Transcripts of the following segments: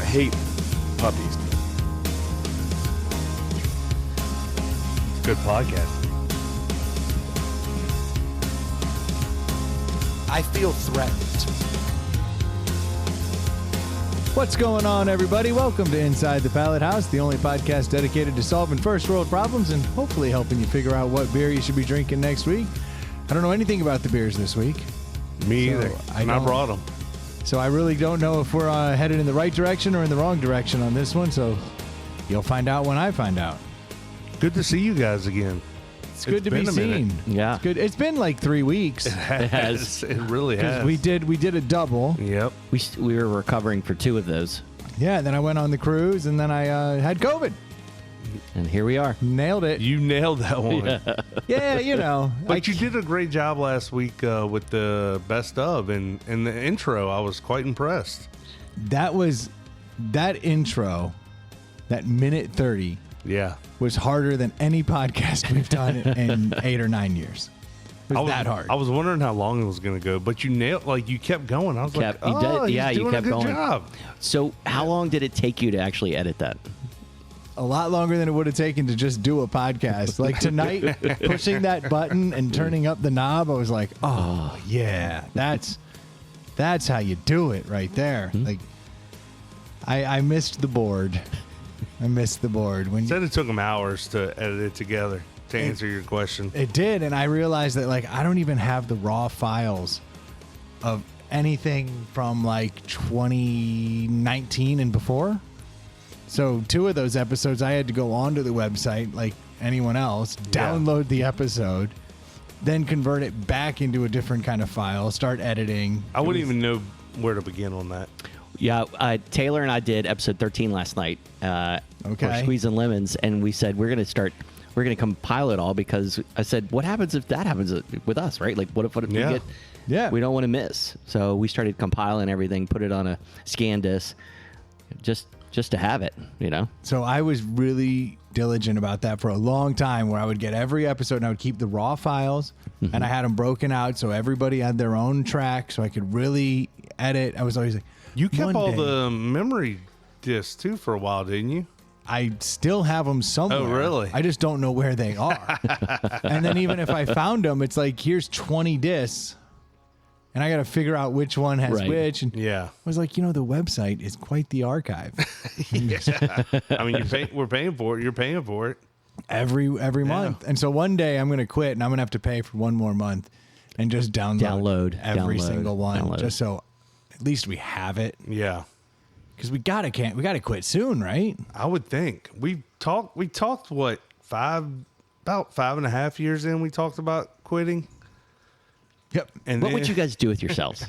hate puppies. It's a good podcast. I feel threatened. What's going on, everybody? Welcome to Inside the Pallet House, the only podcast dedicated to solving first world problems and hopefully helping you figure out what beer you should be drinking next week. I don't know anything about the beers this week. Me either. And I brought them. So I really don't know if we're headed in the right direction or in the wrong direction on this one. So you'll find out when I find out. Good to see you guys again. It's good to be seen. Yeah. It's good. It's been like 3 weeks. It has. It really has. We did a double. Yep. We were recovering for 2 of those. Yeah, then I went on the cruise, and then I had COVID. And here we are. Nailed it. You nailed that one. Yeah, you know. But you did a great job last week with the best of and the intro. I was quite impressed. That intro, that minute 30. Yeah. Was harder than any podcast we've done in 8 or 9 years. It was that hard. I was wondering how long it was going to go, but you nailed, you kept going. I was you he's doing kept a good going. job. So how long did it take you to actually edit that? A lot longer than it would have taken to just do a podcast. Like tonight, pushing that button and turning up the knob, I was like, oh yeah, that's how you do it right there. Mm-hmm. Like, I missed the board. I missed the board. Said it took them hours to edit it together to answer your question. It did, and I realized that I don't even have the raw files of anything from 2019 and before. So 2 of those episodes, I had to go onto the website like anyone else, download the episode, then convert it back into a different kind of file, start editing. I wouldn't even know where to begin on that. Yeah, Taylor and I did episode 13 last night for Squeezing Lemons, and we said we're going to compile it all because I said, what happens if that happens with us, right? Like, what if we get, we don't want to miss. So we started compiling everything, put it on a scan disk, just to have it, you know? So I was really diligent about that for a long time where I would get every episode and I would keep the raw files and I had them broken out so everybody had their own track so I could really edit. I was always like, you kept all the memory discs too for a while, didn't you? I still have them somewhere. Oh, really? I just don't know where they are. And then even if I found them, it's like, here's 20 discs. And I got to figure out which one has which. And I was like, the website is quite the archive. I mean, we're paying for it. You're paying for it. Every month. And so one day I'm going to quit and I'm going to have to pay for one more month and just download every single one. Just so at least we have it. Yeah. Because we gotta quit soon, right? I would think. We talked what, about 5.5 years in, we talked about quitting. Yep. And what would you guys do with yourselves?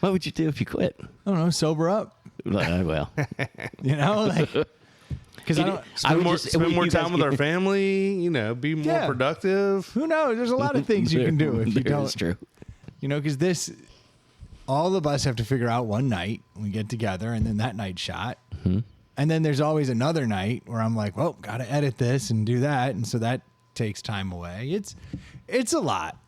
What would you do if you quit? I don't know, sober up. Well, because spend more time with our family, be more productive. Who knows? There's a lot of things you can do if you don't. That's true. Because all of us have to figure out one night we get together and then that night's shot. Mm-hmm. And then there's always another night where I'm like, well, got to edit this and do that. And so that takes time away. It's a lot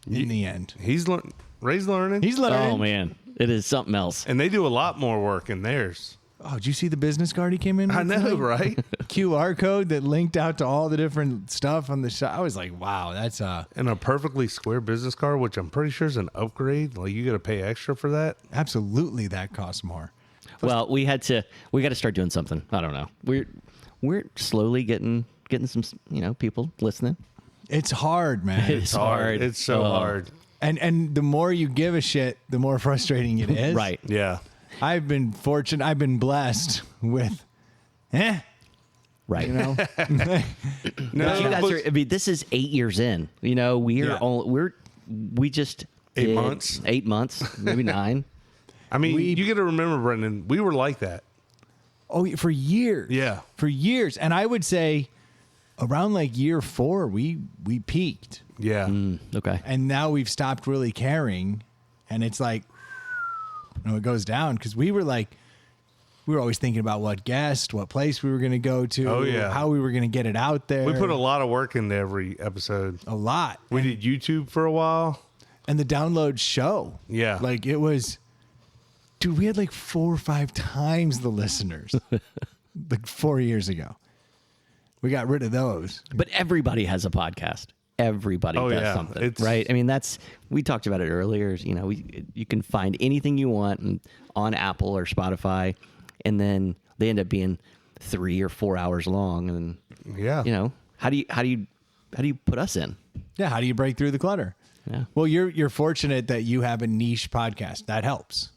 in the end. Ray's learning. He's learning. Oh, man. It is something else. And they do a lot more work in theirs. Oh, did you see the business card he came in with? I know, right? QR code that linked out to all the different stuff on the shop. I was like, wow, that's and a perfectly square business card, which I'm pretty sure is an upgrade. Like, you got to pay extra for that. Absolutely, that costs more. Well, we got to start doing something. I don't know. We're slowly getting some, people listening. It's hard, man. It's hard. It's so hard. And the more you give a shit, the more frustrating it is. Right. Yeah. I've been fortunate. I've been blessed with, right. No, but you guys are. This is 8 years in. We just 8 months. 8 months, maybe 9. I mean, you got to remember, Brendan, we were like that. Oh, for years. Yeah, for years. And I would say, around year 4, we peaked. Yeah. Okay. And now we've stopped really caring, and it's like. It goes down because we were always thinking about what guest, what place we were going to go to, how we were going to get it out there. We put a lot of work into every episode. A lot. We did YouTube for a while. And the download show. Yeah. It was Dude, we had like 4 or 5 times the listeners like 4 years ago. We got rid of those. But everybody has a podcast. Everybody does something, right? I mean, we talked about it earlier. You know, you can find anything you want on Apple or Spotify, and then they end up being 3 or 4 hours long. And you know, how do you put us in? Yeah, how do you break through the clutter? Yeah. Well, you're fortunate that you have a niche podcast. That helps.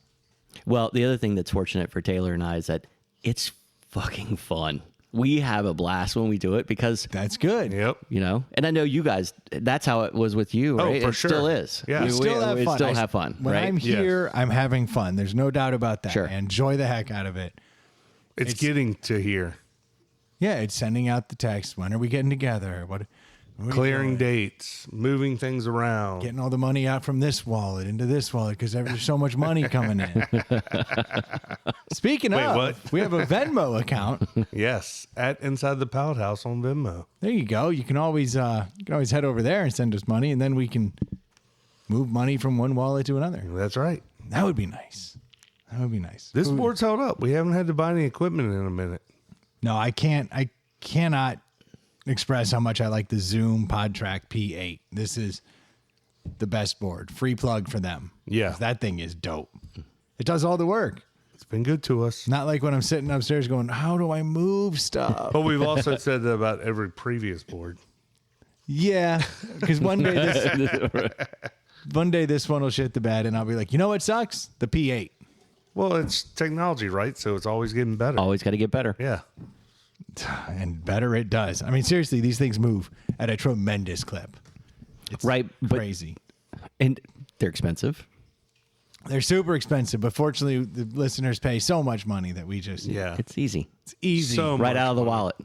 Well, the other thing that's fortunate for Taylor and I is that it's fucking fun. We have a blast when we do it because that's good. Yep. You know, and I know you guys, that's how it was with you, right? Oh, for it sure. Still is. Yeah. We still have fun. When right? I'm here, I'm having fun. There's no doubt about that. Sure. I enjoy the heck out of it. It's getting to here. Yeah, it's sending out the text. When are we getting together? What are Clearing dates, moving things around. Getting all the money out from this wallet into this wallet because there's so much money coming in. Speaking of, what? we have a Venmo account. Yes, at Inside the Pallet House on Venmo. There you go. You can always head over there and send us money, and then we can move money from one wallet to another. That's right. That would be nice. That would be nice. This board's held up. We haven't had to buy any equipment in a minute. No, I can't. I cannot express how much I like the Zoom PodTrack P8. This is the best board. Free plug for them. Yeah. That thing is dope. It does all the work. It's been good to us. Not like when I'm sitting upstairs going, how do I move stuff? But we've also said that about every previous board. Yeah, because one day this one will shit the bed, and I'll be like, you know what sucks? The P8. Well, it's technology, right? So it's always getting better. Always got to get better. Yeah. And better it does. I mean, seriously, these things move at a tremendous clip. It's crazy. And they're expensive. They're super expensive, but fortunately, the listeners pay so much money that we just It's easy. It's easy. So Right much out of the money. wallet.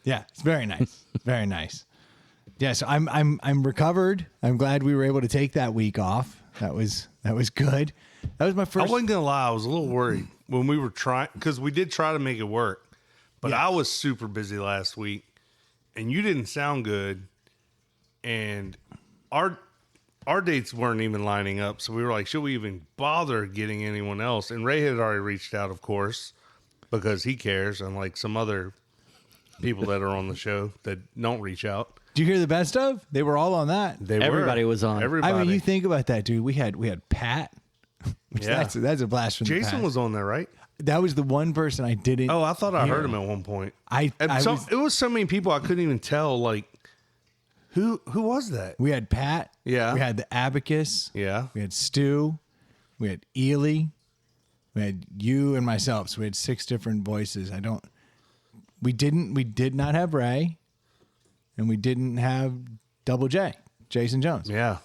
Yeah, it's very nice. Very nice. Yeah, so I'm recovered. I'm glad we were able to take that week off. That was good. That was my I first. wasn't going to lie. I was a little worried when we were trying, because we did try to make it work, but I was super busy last week and you didn't sound good. And our dates weren't even lining up. So we were like, should we even bother getting anyone else? And Ray had already reached out, of course, because he cares, unlike some other people that are on the show that don't reach out. Did you hear the best of? They were all on that. Everybody was on. Everybody. I mean, you think about that, dude. We had Pat. Yeah. That's a blast from the Jason past. was on there, right? That was the one person I didn't. Oh, I thought I hear. heard him at one point. Was- it was so many people I couldn't even tell. Like, who was that? We had Pat. Yeah. We had the Abacus. Yeah. We had Stu. We had Ely. We had you and myself. So we had 6 different voices. We did not have Ray, and we didn't have Double J, Jason Jones. Yeah.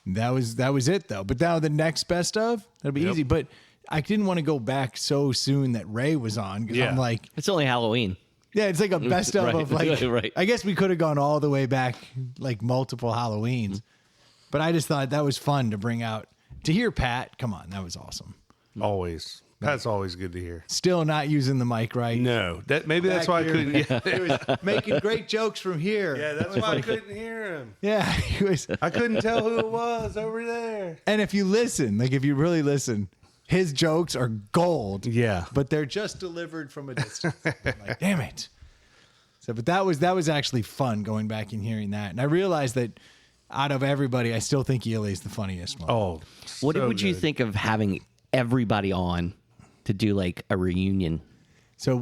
That was it though. But now the next best of, that'll be easy. But I didn't want to go back so soon that Ray was on because I'm like, It's only Halloween. yeah, it's like a best of Right. of like. Right. I guess we could have gone all the way back like multiple Halloweens, but I just thought that was fun to bring out to hear Pat. Come on, that was awesome. Always. Pat's always good to hear. Still not using the mic right. No, that's Back why here. I couldn't. Yeah, He was making great jokes from here. that's why I couldn't hear him. Yeah, he was. I couldn't tell who it was over there. And if you listen, like if you really listen, his jokes are gold. Yeah. But they're just delivered from a distance. I'm like, damn it. So, but that was actually fun going back and hearing that. And I realized that out of everybody, I still think Ely's the funniest one. Oh, What so would you good. think of having everybody on to do like a reunion? So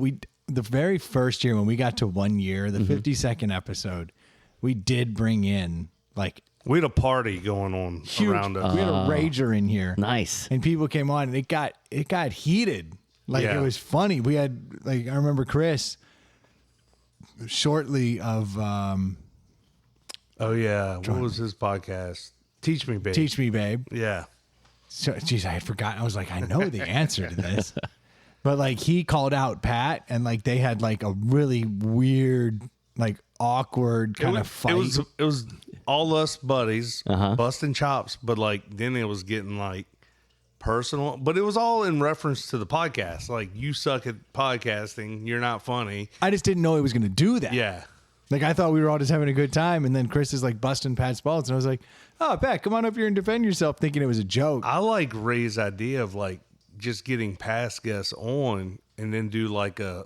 the very first year when we got to 1 year, the 52nd episode, we did bring in like We had a party going on huge. around us. We had a rager in here. Nice. And people came on and it got heated. Like Yeah. it was funny. We had like, I remember Chris shortly of Oh yeah, what was his podcast? Teach Me, Babe. Teach Me Babe. Yeah. So, geez, I had forgotten. I was like, I know the answer to this. But like he called out Pat and like they had like a really weird, like awkward kind of fight. It was all us buddies busting chops, but like then it was getting like personal. But it was all in reference to the podcast. Like, you suck at podcasting, you're not funny. I just didn't know he was going to do that. Yeah. Like I thought we were all just having a good time, and then Chris is like busting Pat's balls, and I was like, "Oh, Pat, come on up here and defend yourself," thinking it was a joke. I like Ray's idea of like just getting past guests on and then do like a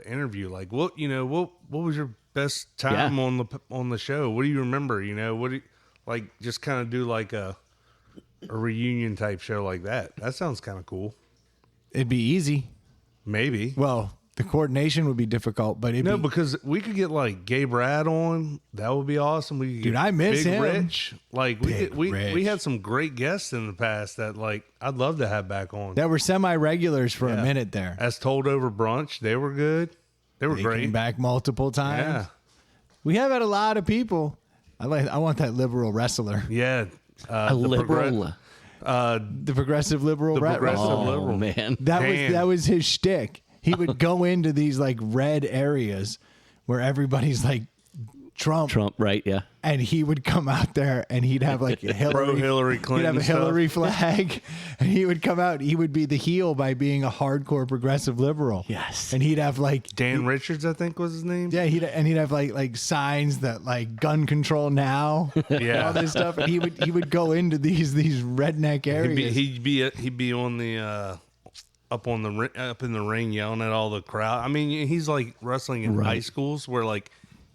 interview. Like, what was your best time on the show? What do you remember? Just kind of do like a reunion type show like that. That sounds kind of cool. It'd be easy. Maybe. Well, the coordination would be difficult, but because we could get like Gabe Rad on. That would be awesome. We could get I miss Big him. Rich. Like we had some great guests in the past that like I'd love to have back on. that were semi-regulars for a minute there. As Told Over Brunch, they were good. They were They great. came back multiple times. Yeah. We have had a lot of people. I want that liberal wrestler. Yeah. A liberal. The progressive liberal progressive wrestler. liberal. Man. That was his shtick. He would go into these like red areas where everybody's like Trump, right? Yeah. and he would come out there and he'd have like a Hillary He'd Clinton have a Hillary flag, and he would come out. He would be the heel by being a hardcore progressive liberal. Yes. and he'd have like Dan Richards, I think was his name. yeah, he'd have like signs that like gun control now, Yeah. all this stuff. And he would go into these redneck areas. He'd be on the up in the ring yelling at all the crowd. I mean, he's like wrestling in high schools where like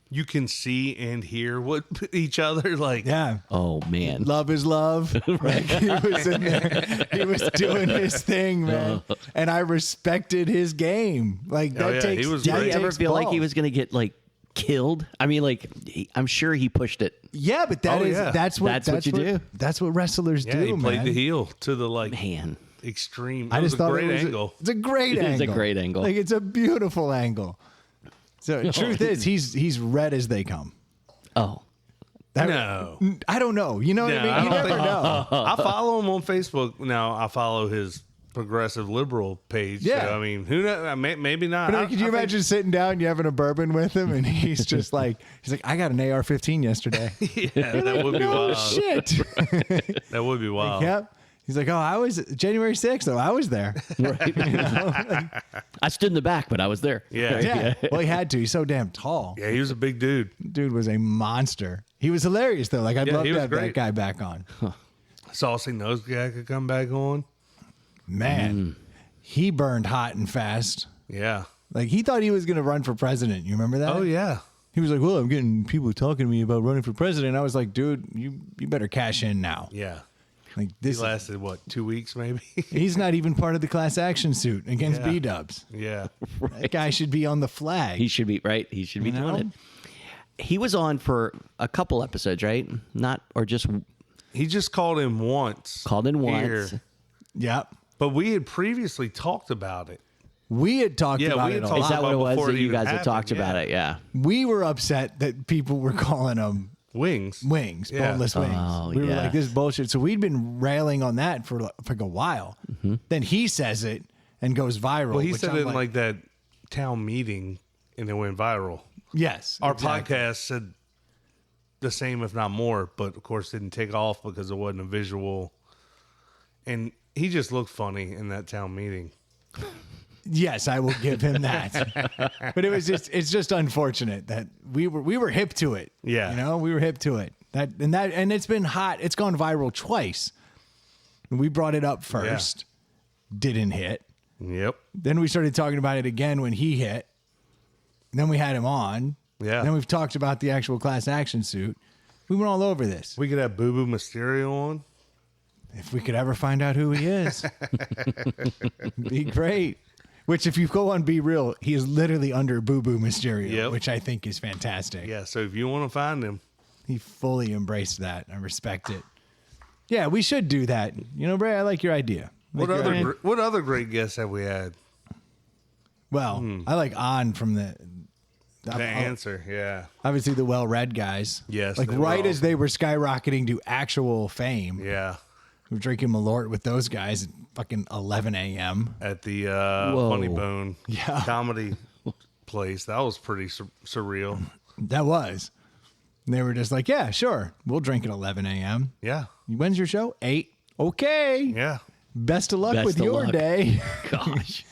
you can see and hear what each other like. Yeah. Oh man. Love is love. Like, he was in there. He was doing his thing, man. And I respected his game. Like that takes. he was Did great. he ever takes feel like he balls. was going to get like killed? I mean, like I'm sure he pushed it. Yeah, but that's what you do. That's what wrestlers Yeah, do, he played man. the heel to the like Man. extreme. I It was just a thought great it was angle. It's a great It angle. is a great angle. Like it's a beautiful angle. So the truth is, he's red as they come. Oh. No. I don't know. You know what I mean? You never know. I follow him on Facebook now. I follow his progressive liberal page. Yeah. So, I mean, who knows? Maybe not. But could you imagine sitting down, you having a bourbon with him, and he's just like, I got an AR-15 yesterday. Yeah, that would be Oh wild. shit! That would be wild. Yep. He's like, I was January 6th, though. I was there. I stood in the back, but I was there. Yeah. Yeah. Well, he had to. He's so damn tall. Yeah, he was a big dude. Dude was a monster. He was hilarious, though. Like, I'd love he to was have that great. guy back on. Saucy Nose Guy could come back on. Man, he burned hot and fast. Yeah. Like, he thought he was going to run for president. You remember that? Oh, yeah. He was like, well, I'm getting people talking to me about running for president. I was like, dude, you better cash in now. Yeah. Like He this, lasted, 2 weeks maybe? he's not even part of the class action suit against Yeah. B-dubs. Yeah. That guy should be on the flag. He should be right. He should be You know? doing it. He was on for a couple episodes, right? Just He just called in once. called in once. Here. Yep. But we had previously talked about it. We had talked Yeah, about we it had a talked lot. Is that what it was before that it you even guys had talked happened, about yeah. it? Yeah. We were upset that people were calling them Wings. wings, Yeah. boneless wings. Oh, We were yeah. like, this is bullshit. So we'd been railing on that for like a while. Then he says it and goes viral. Well, he which said I'm it in like that town meeting and it went viral. yes, Our exactly. podcast said the same, if not more, but of course didn't take off because it wasn't a visual. And he just looked funny in that town meeting. Yes, I will give him that. But it's just unfortunate that we were hip to it. Yeah. You know, we were hip to it. And it's been hot. It's gone viral twice. We brought it up first. Didn't hit. Yep. Then we started talking about it again when he hit. And then we had him on. Yeah. And then we've talked about the actual class action suit. We went all over this. We could have Boo Boo Mysterio on. If we could ever find out who he is, be great. Which, if you go on Be Real, he is literally under Boo Boo Mysterio, Yep. which I think is fantastic. Yeah, so if you want to find him, He fully embraced that. I respect it. Yeah, we should do that. You know, Bray, I like your idea. what other great guests have we had? Well, I like On from the Answer, yeah. obviously the well-read guys. Yes, like they were right as awesome. they were skyrocketing to actual fame. Yeah. We were drinking Malort with those guys at fucking 11 a.m. At the Whoa. Funny Bone Yeah. comedy place. That was pretty surreal. That was. And they were just like, yeah, sure. We'll drink at 11 a.m. Yeah. When's your show? 8. Okay. Yeah. Best of luck Best with of your luck. day. Gosh.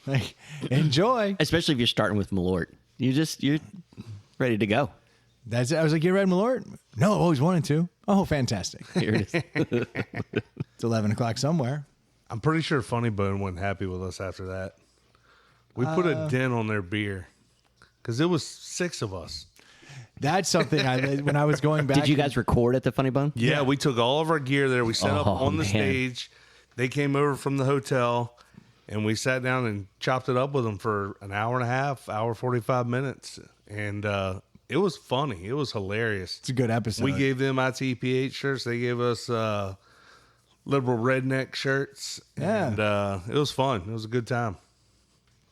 Like, enjoy. Especially if you're starting with Malort. You're ready to go. That's it. I was like, you read Malort? No, I've always wanted to. Oh, fantastic. Here it is. It's 11 o'clock somewhere. I'm pretty sure Funny Bone wasn't happy with us after that. We put a dent on their beer because it was 6 of us. That's something when I was going back. Did you guys record at the Funny Bone? Yeah, we took all of our gear there. We set up on the stage. They came over from the hotel, and we sat down and chopped it up with them for an hour and a half, hour 45 minutes. And it was funny. It was hilarious. It's a good episode. We gave them ITPH shirts. They gave us liberal redneck shirts. Yeah. And it was fun. It was a good time.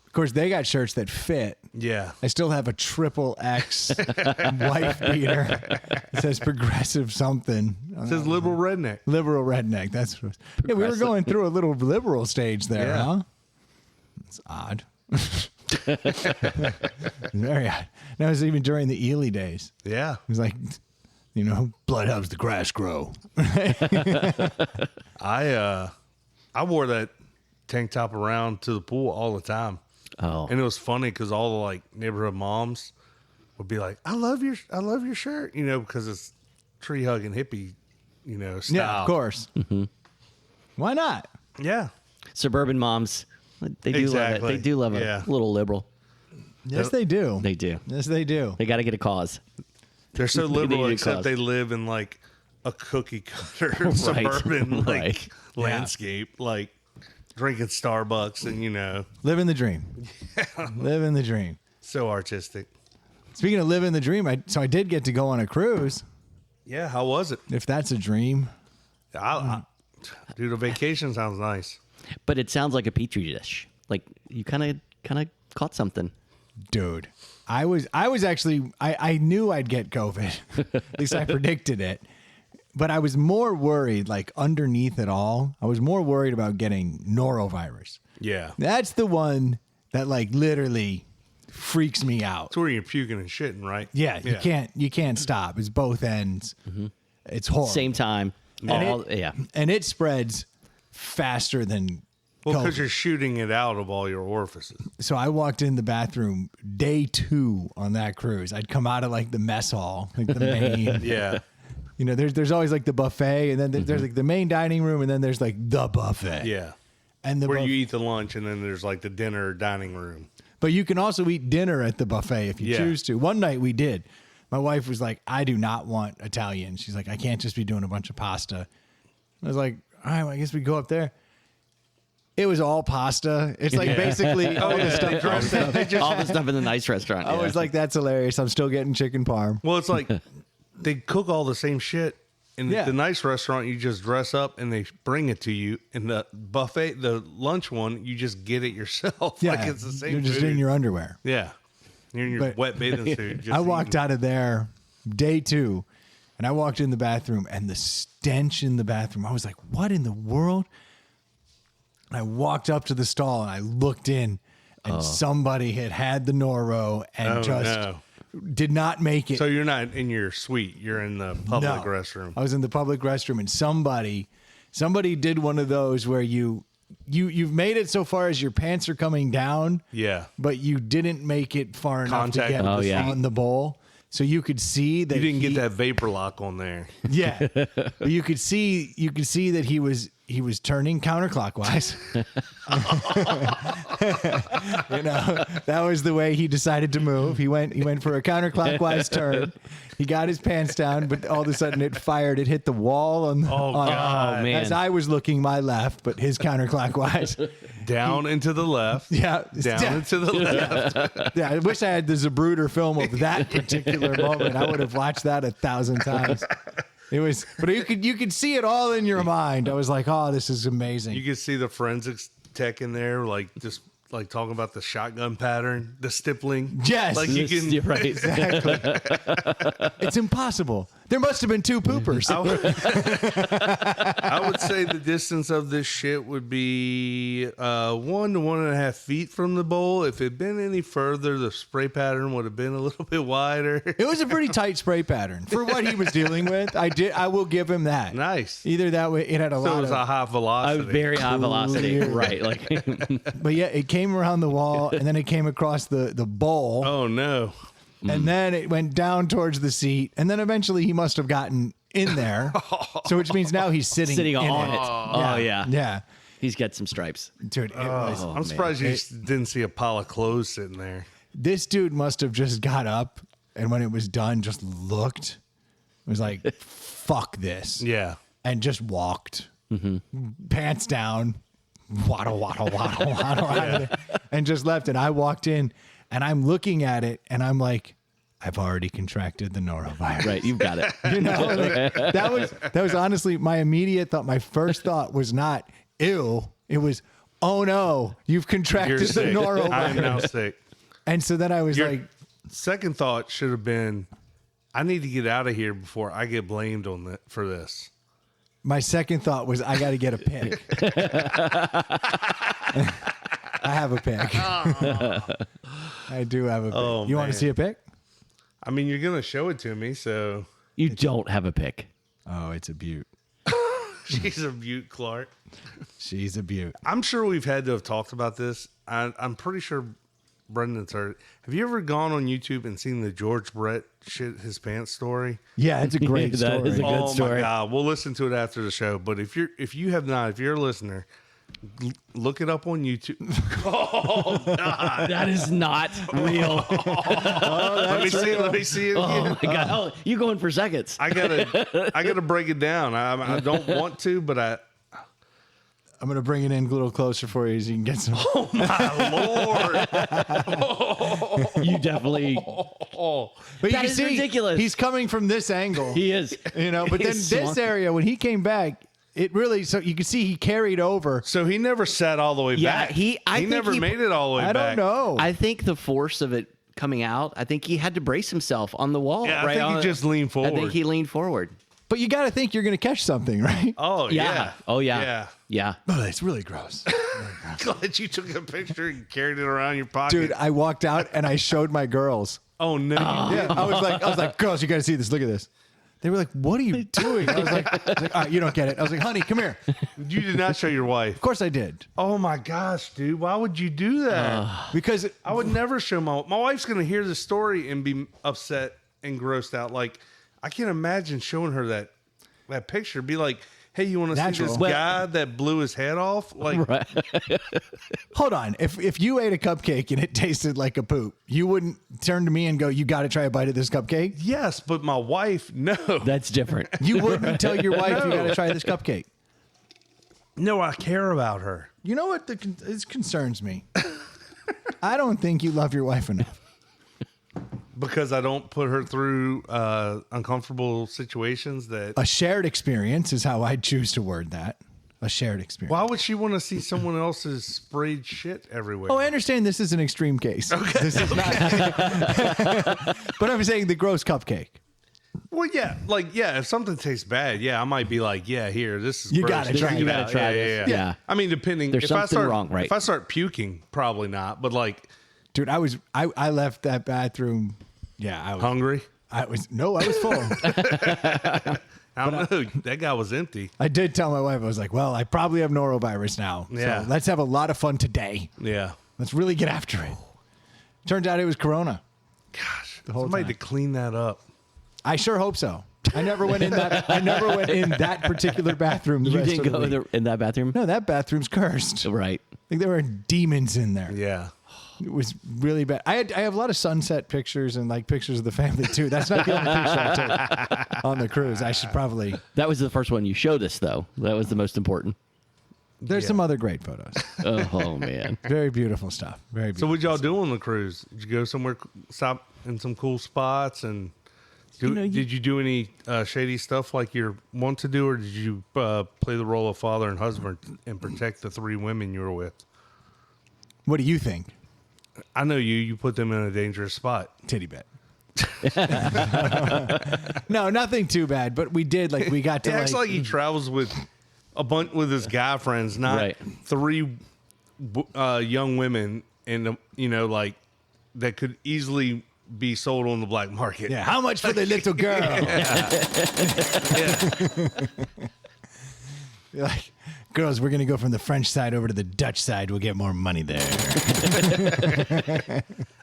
Of course, they got shirts that fit. Yeah. I still have a XXX wife beater. It says progressive something. It says liberal redneck. Liberal redneck. That's what. Yeah, we were going through a little liberal stage there, huh? It's odd. Very odd. That was even during the Ely days. Yeah. It was like, blood helps the grass grow. I wore that tank top around to the pool all the time. Oh. And it was funny because all the like neighborhood moms would be like, I love your shirt, because it's tree hugging hippie, style. Yeah, of course. Mm-hmm. Why not? Yeah. Suburban moms, they do love it. They do love a little liberal. Yes, they do. They do. Yes, they do. They got to get a cause. They're so liberal, except they live in like a cookie cutter suburban landscape, like drinking Starbucks and living the dream. Living the dream. So artistic. Speaking of living the dream, I did get to go on a cruise. Yeah, how was it? If that's a dream, dude, a vacation sounds nice. But it sounds like a petri dish. Like you kind of caught something. Dude, I was actually I knew I'd get COVID. At least I predicted it. But I was more worried, like underneath it all, I was more worried about getting norovirus. Yeah. That's the one that like literally freaks me out. It's where you're puking and shitting, right? Yeah. You can't stop. It's both ends. Mm-hmm. It's horrible. Same time. And it spreads faster than because you're shooting it out of all your orifices. So I walked in the bathroom day 2 on that cruise. I'd come out of like the mess hall, like the main. Yeah. There's always like the buffet, and then there's like the main dining room, and then there's like the buffet. Yeah. And where you eat the lunch, and then there's like the dinner dining room. But you can also eat dinner at the buffet if you choose to. One night we did. My wife was like, I do not want Italian. She's like, I can't just be doing a bunch of pasta. I was like, all right, well, I guess we go up there. It was all pasta. It's like basically all the stuff in the nice restaurant. I was like, that's hilarious. I'm still getting chicken parm. Well, it's like they cook all the same shit. In the nice restaurant, you just dress up and they bring it to you. In the buffet, the lunch one, you just get it yourself. Yeah, like it's the same You're just food. in your underwear. Yeah. You're in your wet bathing suit. I walked out of there day 2, and I walked in the bathroom, and the stench in the bathroom, I was like, what in the world? And I walked up to the stall, and I looked in, and somebody had the noro and did not make it. So you're not in your suite. You're in the public restroom. I was in the public restroom, and somebody did one of those where you've made it so far as your pants are coming down. Yeah. But you didn't make it far enough to get on the bowl. So you could see that you didn't get that vapor lock on there. Yeah. But you could see that he was turning counterclockwise. That was the way he decided to move. He went for a counterclockwise turn. He got his pants down, but all of a sudden it fired. It hit the wall God, man. as I was looking my left, but his counterclockwise. Down and to the left. Yeah. Down and to the left. Yeah. I wish I had the Zapruder film of that particular moment. I would have watched that 1,000 times. It was, but you could see it all in your mind. I was like, oh, this is amazing. You could see the forensics tech in there, just talking about the shotgun pattern, the stippling. Yes. Like you can. You're right. Exactly. It's impossible. There must have been 2 poopers. I would say the distance of this shit would be 1 to 1.5 feet from the bowl. If it had been any further, the spray pattern would have been a little bit wider. It was a pretty tight spray pattern for what he was dealing with. I will give him that. Nice. Either that way, it had a lot. So it was a high velocity. A very high velocity, right? But yeah, it came around the wall, and then it came across the bowl. Oh no. And then it went down towards the seat, and then eventually he must have gotten in there. So which means now he's sitting on in it. Oh yeah. Yeah. He's got some stripes. Dude, I'm surprised you didn't see a pile of clothes sitting there. This dude must have just got up and when it was done, just looked. It was like, fuck this. Yeah. And just walked. Pants down. Waddle. And just left. And I walked in and I'm looking at it and I'm like, I've already contracted the norovirus. Right, you've got it. You know, like, that was honestly my immediate thought. My first thought was not ew. It was, oh no, you've contracted the norovirus. I'm now sick. And so then I was like, second thought should have been, I need to get out of here before I get blamed for this. my second thought was I got to get a pic. I have a pic. I do have a pic. Oh, you want to see a pic? I mean, you're going to show it to me, so. You don't have a pic. Oh, it's a beaut. She's a beaut, Clark. She's a beaut. I'm sure we've had to have talked about this. I'm pretty sure Brendan's heard it. Have you ever gone on YouTube and seen the George Brett shit his pants story? Yeah, it's a great story. That is a good story. Oh my God. We'll listen to it after the show. But if you have not, if you're a listener, look it up on YouTube. Oh God. That is not real. Let me see it Oh again. my God. Oh, you going for seconds. I gotta break it down. I don't want to, but I'm going to bring it in a little closer for you so you can get some. oh my Lord. You definitely. But That is ridiculous. He's coming from this angle. He is. You know, but then He's this smart. area, when he came back, it really, so you can see he carried over. So he never sat all the way Yeah, back. I think never he- made it all the way I back. don't know. I think the force of it coming out, I think he had to brace himself on the wall. Yeah, I right think he on- just leaned I forward. think he leaned forward. But you got to think you're going to catch something, right? Oh Yeah. yeah. Oh, yeah. Yeah. Yeah. Oh, it's really gross. Glad you took a picture and carried it around your pocket. Dude, I walked out and I showed my girls. Oh no. you Yeah, I was like, girls, you got to see this. Look at this. They were like, what are you doing? I was like, all right, you don't get it. I was like, honey, come here. Of You did not show your wife. course I did. Oh my gosh, dude. Why would you do that? Because I would never show my wife's gonna hear the story and be upset and grossed out. Like, I can't imagine showing her that picture. Be like, hey, you want to see Natural. this Well- guy that blew his head off? Like, Right. hold on. If you ate a cupcake and it tasted like a poop, you wouldn't turn to me and go, you got to try a bite of this cupcake? yes, but my wife, no. That's different. You wouldn't tell your wife you got to try this cupcake. No, I care about her. You know what? This concerns me. I don't think you love your wife enough. Because I don't put her through uncomfortable situations that. A shared experience is how I choose to word that. A shared experience. Why would she want to see someone else's sprayed shit everywhere? Oh, I understand this is an extreme case. Okay. This is not. But I'm saying the gross cupcake. Well, yeah, if something tastes bad, I might be like, here, this is You gross. gotta try Check it. it You out. gotta try this. Yeah. I mean, depending. There's if I something start, wrong, right. If I start puking, probably not. But like Dude, I left that bathroom. Yeah, I was hungry, I was full. I don't know. That guy was empty. I did tell my wife, I was like, well, I probably have norovirus now. Yeah. So let's have a lot of fun today. Yeah. Let's really get after it. Turns out it was Corona. Gosh, whole somebody time. to clean that up. I sure hope so. I never went in that particular bathroom. The You rest didn't of the go week. in that bathroom? No, that bathroom's cursed. Right. Like there were demons in there. Yeah. It was really bad. I have a lot of sunset pictures and like pictures of the family too. That's not the only picture I took on the cruise. I should probably. That was the first one you showed us, though. That was the most important. There's some other great photos. Oh, man. Very beautiful stuff. Very So beautiful. what'd y'all do on the cruise? Did you go somewhere, stop in some cool spots, and did you do any shady stuff like you want to do, or did you play the role of father and husband and protect the 3 women you were with? What do you think? I know you put them in a dangerous spot. Titty bet. No, nothing too bad. But we did we got to It acts like he travels with a bunch with his guy friends, not Right. 3 young women, and that could easily be sold on the black market. Yeah. How much for the little girl? You're like, girls, we're gonna go from the French side over to the Dutch side. We'll get more money there.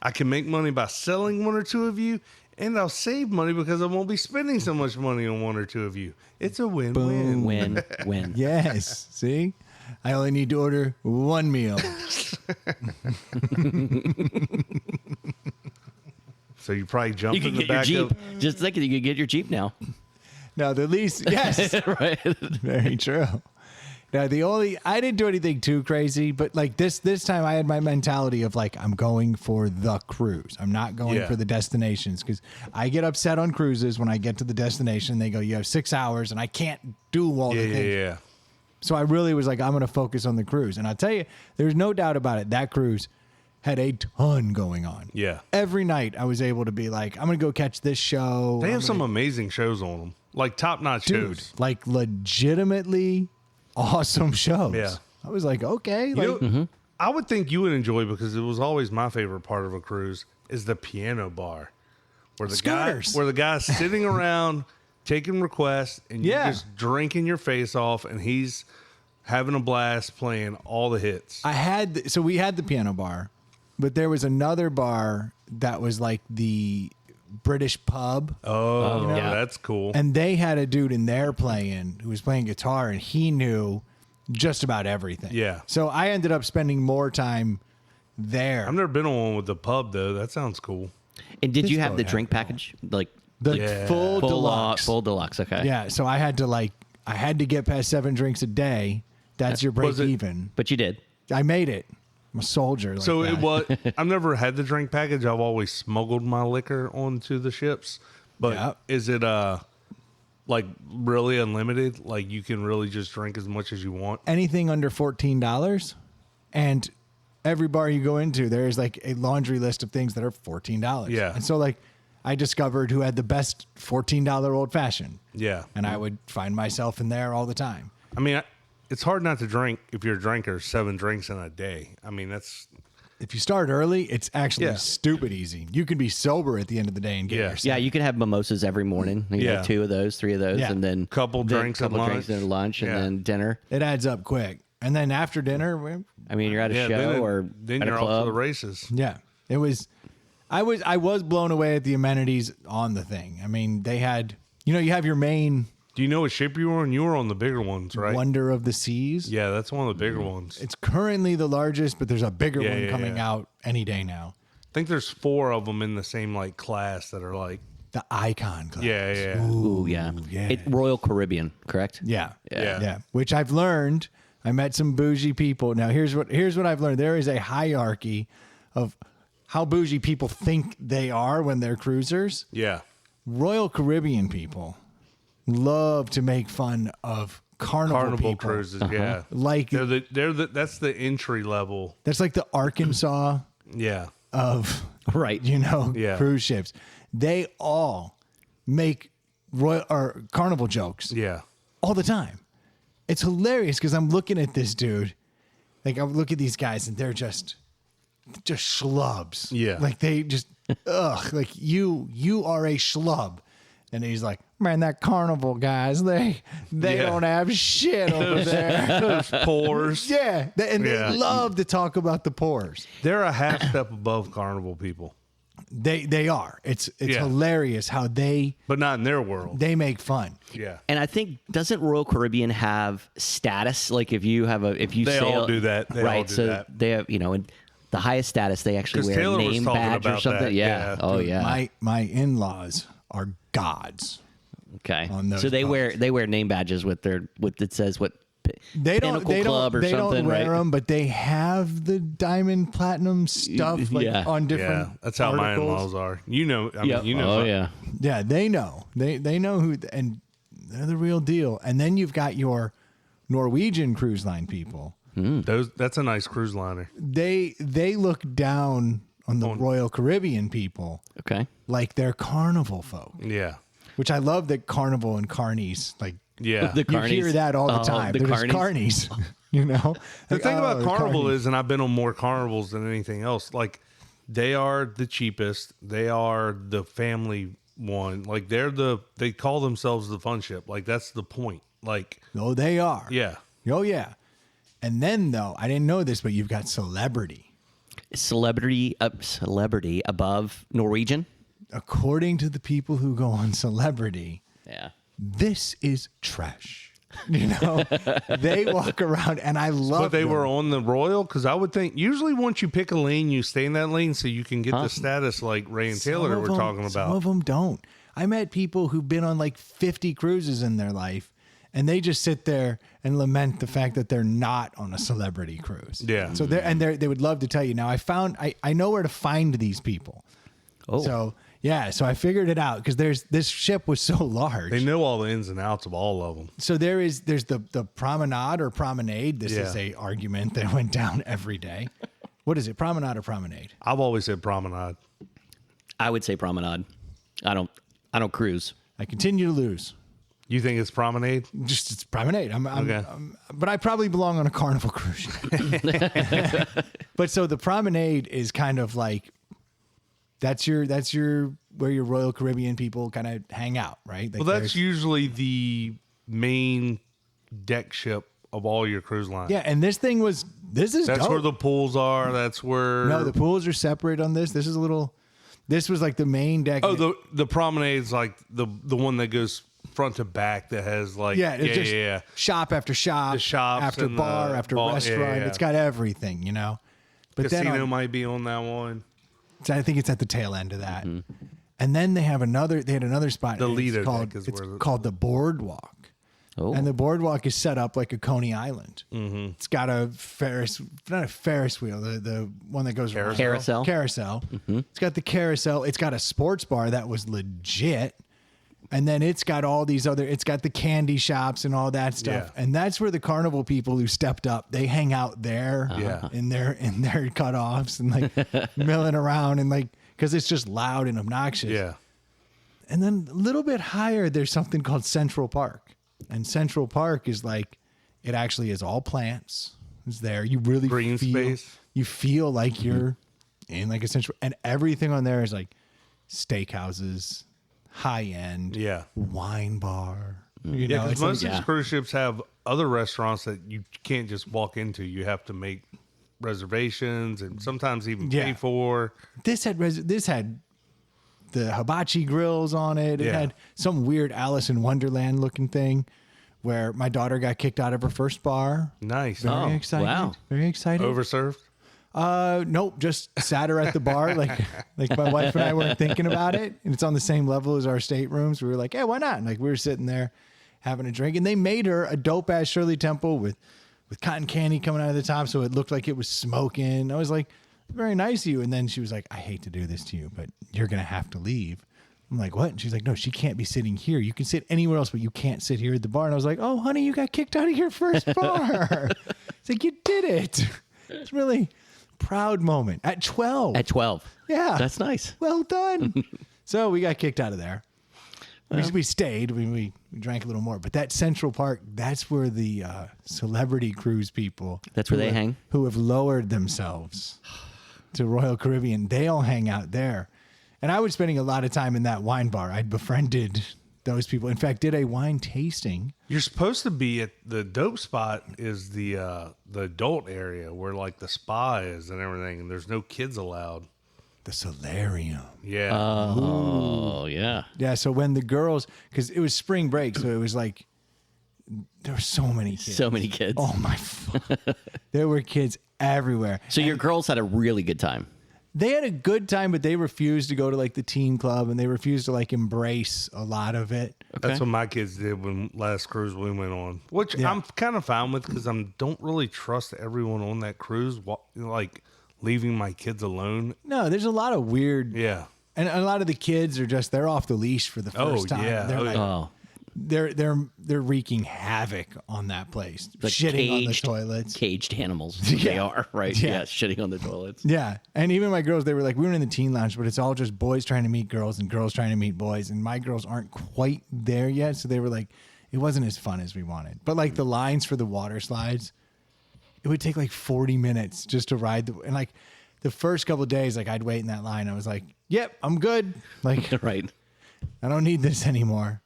I can make money by selling 1 or 2 of you, and I'll save money because I won't be spending so much money on 1 or 2 of you. It's a win-win. Win, win. Yes. See. I only need to order one meal. So you probably jump You in can the get your back Jeep. of. Just thinking you could get your Jeep now. Now, the least, yes, Right. very true. Now, I didn't do anything too crazy, but like this time I had my mentality of like, I'm going for the cruise. I'm not going for the destinations, because I get upset on cruises when I get to the destination. They go, you have 6 hours and I can't do all the things. Yeah. So I really was like, I'm going to focus on the cruise. And I'll tell you, there's no doubt about it. That cruise had a ton going on. Yeah. Every night I was able to be like, I'm going to go catch this show. They have some amazing shows on them. Like top-notch Dude, shows. like legitimately awesome shows. Yeah. I was like, okay. You Like, know, I would think you would enjoy, because it was always my favorite part of a cruise, is the piano bar. Where the guy's sitting around taking requests and you're just drinking your face off, and he's having a blast playing all the hits. so we had the piano bar, but there was another bar that was like the British pub. Oh, You know? yeah. that's cool. And they had a dude in there who was playing guitar, and he knew just about everything. Yeah. So I ended up spending more time there. I've never been on one with the pub, though. That sounds cool. And did you have the Pisco drink alcohol. package? Like The full deluxe. Full deluxe. Okay. Yeah. So I had to get past 7 drinks a day. That's your break Was it- even. But you did. I made it. I'm a soldier. Like So that. it was. I've never had the drink package. I've always smuggled my liquor onto the ships. But Yeah. is it like really unlimited? Like you can really just drink as much as you want? Anything under $14, and every bar you go into, there is like a laundry list of things that are $14. Yeah. And so like I discovered who had the best $14 old fashioned. Yeah. And I would find myself in there all the time. I mean, it's hard not to drink if you're a drinker 7 drinks in a day. I mean, that's If you start early, it's actually Yeah. stupid easy. You can be sober at the end of the day and get Yeah. your Yeah, you could have mimosas every morning. You Yeah. know, 2 of those, 3 of those, Yeah. and then Couple drinks at lunch. and lunch, and Yeah. then dinner. It adds up quick. And then after dinner, I mean, you're at a show or then at you're a off club. to the races. yeah, it was. I was blown away at the amenities on the thing. I mean, they had, you have your main Do you know what ship you were on? You were on the bigger ones, right? Wonder of the Seas. Yeah, that's one of the bigger ones. It's currently the largest, but there's a bigger Yeah, one yeah, coming yeah. out any day now. I think there's 4 of them in the same like class that are like, The Icon class. yeah. Ooh, yeah. yeah. Royal Caribbean, correct? Yeah. Yeah. Which I've learned. I met some bougie people. Now here's what I've learned. There is a hierarchy of how bougie people think they are when they're cruisers. Yeah. Royal Caribbean people love to make fun of carnival people. cruises, yeah. Like That's the entry level. that's like the Arkansas Yeah. of Right. Yeah. cruise ships. They all make royal or carnival jokes Yeah. all the time. It's hilarious because I'm looking at this dude. Like I look at these guys and they're just schlubs. Yeah. Like they just like you are a schlub. And he's like, man, that carnival guys, they Yeah. don't have shit over there. Those pores. Yeah. And Yeah. they love to talk about the pores. They're a half step above carnival people, They are. It's Yeah. hilarious how they but not in their world. make fun. Yeah. And I think, doesn't Royal Caribbean have status? Like if you They sail, all do that. They all right? do So that. they have, and the highest status, they actually 'Cause wear Taylor a was name talking badge or about something. that. Yeah. Yeah. Oh Dude, yeah. My in-laws are gods. Okay. on those So they boats. wear name badges with it says what They don't Pinnacle Club or they something, don't wear right? them, but they have the diamond platinum stuff like Yeah. on Yeah. different. That's how my articles. in-laws are. You know, I mean, Yep. you know. Oh yeah. Yeah, they know. They know who, and they're the real deal. And then you've got your Norwegian cruise line people. That's a nice cruise liner. They look down on the Royal Caribbean people Okay. like they're carnival folk. Yeah. Which I love that carnival and carnies like Yeah. The you hear carnies. that all the Oh, time. the They're just carnies. carnies. You know? The Like, thing oh, about the Carnival carnies. is, and I've been on more carnivals than anything else, like they are the cheapest. They are the family one. Like they call themselves the fun ship. Like that's the point. Like, Oh, they are. yeah. Oh, yeah. And then, though, I didn't know this, but you've got celebrity. Celebrity above Norwegian. According to the people who go on celebrity, Yeah. this is trash. You know, they walk around, and I love. But they them. were on the Royal, because I would think usually once you pick a lane, you stay in that lane so you can get the status like Ray and Taylor were talking about. Some of them don't. I met people who've been on like 50 cruises in their life, and they just sit there and lament the fact that they're not on a celebrity cruise. Yeah. So they would love to tell you. Now I know where to find these people. Oh. So yeah, so I figured it out because this ship was so large. They know all the ins and outs of all of them. So there's the promenade or promenade. This is a argument that went down every day. What is it, promenade or promenade? I've always said promenade. I would say promenade. I don't cruise. I continue to lose. You think it's promenade? Just it's promenade. Okay. But I probably belong on a Carnival cruise ship. But so the promenade is kind of like that's your where your Royal Caribbean people kind of hang out, right? Like Well, that's usually the main deck ship of all your cruise lines. yeah. And this is That's dope. where the pools are. That's where No, the pools are separate on this. This was like the main deck. Oh, the promenade's like the one that goes front to back that has like just shop after shop, The shops after and bar the after bar- restaurant. yeah. It's got everything, you know. But Casino then might be on that one. so I think it's at the tail end of that. And then they had another spot. The and Lido it's called, deck is it's where called the Boardwalk. Oh. And the Boardwalk is set up like a Coney Island. Mm-hmm. It's got a not a Ferris wheel, the one that goes around. Carousel. It's got the carousel. It's got a sports bar that was legit. And then it's got all these it's got the candy shops and all that stuff. Yeah. And that's where the Carnival people who stepped up, they hang out there Yeah. in their cutoffs and like milling around and like, because it's just loud and obnoxious. Yeah. And then a little bit higher, there's something called Central Park. And Central Park is like, it actually is all plants. It's there. You really Green space. You feel like you're in like a central, and everything on there is like steakhouses, high end, wine bar. You know, because it's most like, of these cruise ships have other restaurants that you can't just walk into. You have to make reservations and sometimes even pay for. this had the hibachi grills on it. It had some weird Alice in Wonderland looking thing where my daughter got kicked out of her first bar. Nice. Very excited. wow. Very excited. Overserved? Nope. Just sat her at the bar. Like my wife and I weren't thinking about it. And it's on the same level as our staterooms. We were like, yeah, why not? And like we were sitting there having a drink and they made her a dope ass Shirley Temple with cotton candy coming out of the top. So it looked like it was smoking. I was like, very nice of you. And then she was like, I hate to do this to you, but you're going to have to leave. I'm like, what? And she's like, no, she can't be sitting here. You can sit anywhere else, but you can't sit here at the bar. And I was like, oh, honey, you got kicked out of your first bar. It's like, you did it. It's really proud moment at 12. At 12. Yeah. That's nice. Well done. So we got kicked out of there. We stayed. We drank a little more. But that Central Park, that's where the celebrity cruise people. That's where they hang? Who have lowered themselves to Royal Caribbean. They all hang out there. And I was spending a lot of time in that wine bar. I'd befriended those people. In fact, did a wine tasting. You're supposed to be at the dope spot is the adult area where like the spa is and everything, and there's no kids allowed. The solarium. Yeah. Oh, yeah. Yeah, so when the girls, because it was spring break, so it was like, there were so many kids. So many kids. Oh my! There were kids everywhere. So your girls had a really good time. They had a good time, but they refused to go to like the teen club, and they refused to like embrace a lot of it. That's what my kids did when last cruise we went on, which I'm kind of fine with because I don't really trust everyone on that cruise. Like leaving my kids alone. No, there's a lot of weird. Yeah. And a lot of the kids are just they're off the leash for the first time. Yeah. They're like, Oh. they're wreaking havoc on that place. The shitting on the toilets. Caged animals. They are, right? Yeah. Yeah, shitting on the toilets. Yeah. And even my girls, they were like, we were in the teen lounge, but it's all just boys trying to meet girls and girls trying to meet boys. And my girls aren't quite there yet. So they were like, it wasn't as fun as we wanted. But like the lines for the water slides, it would take like 40 minutes just to ride and like the first couple of days, like I'd wait in that line. I was like, yep, I'm good. Like, Right. I don't need this anymore.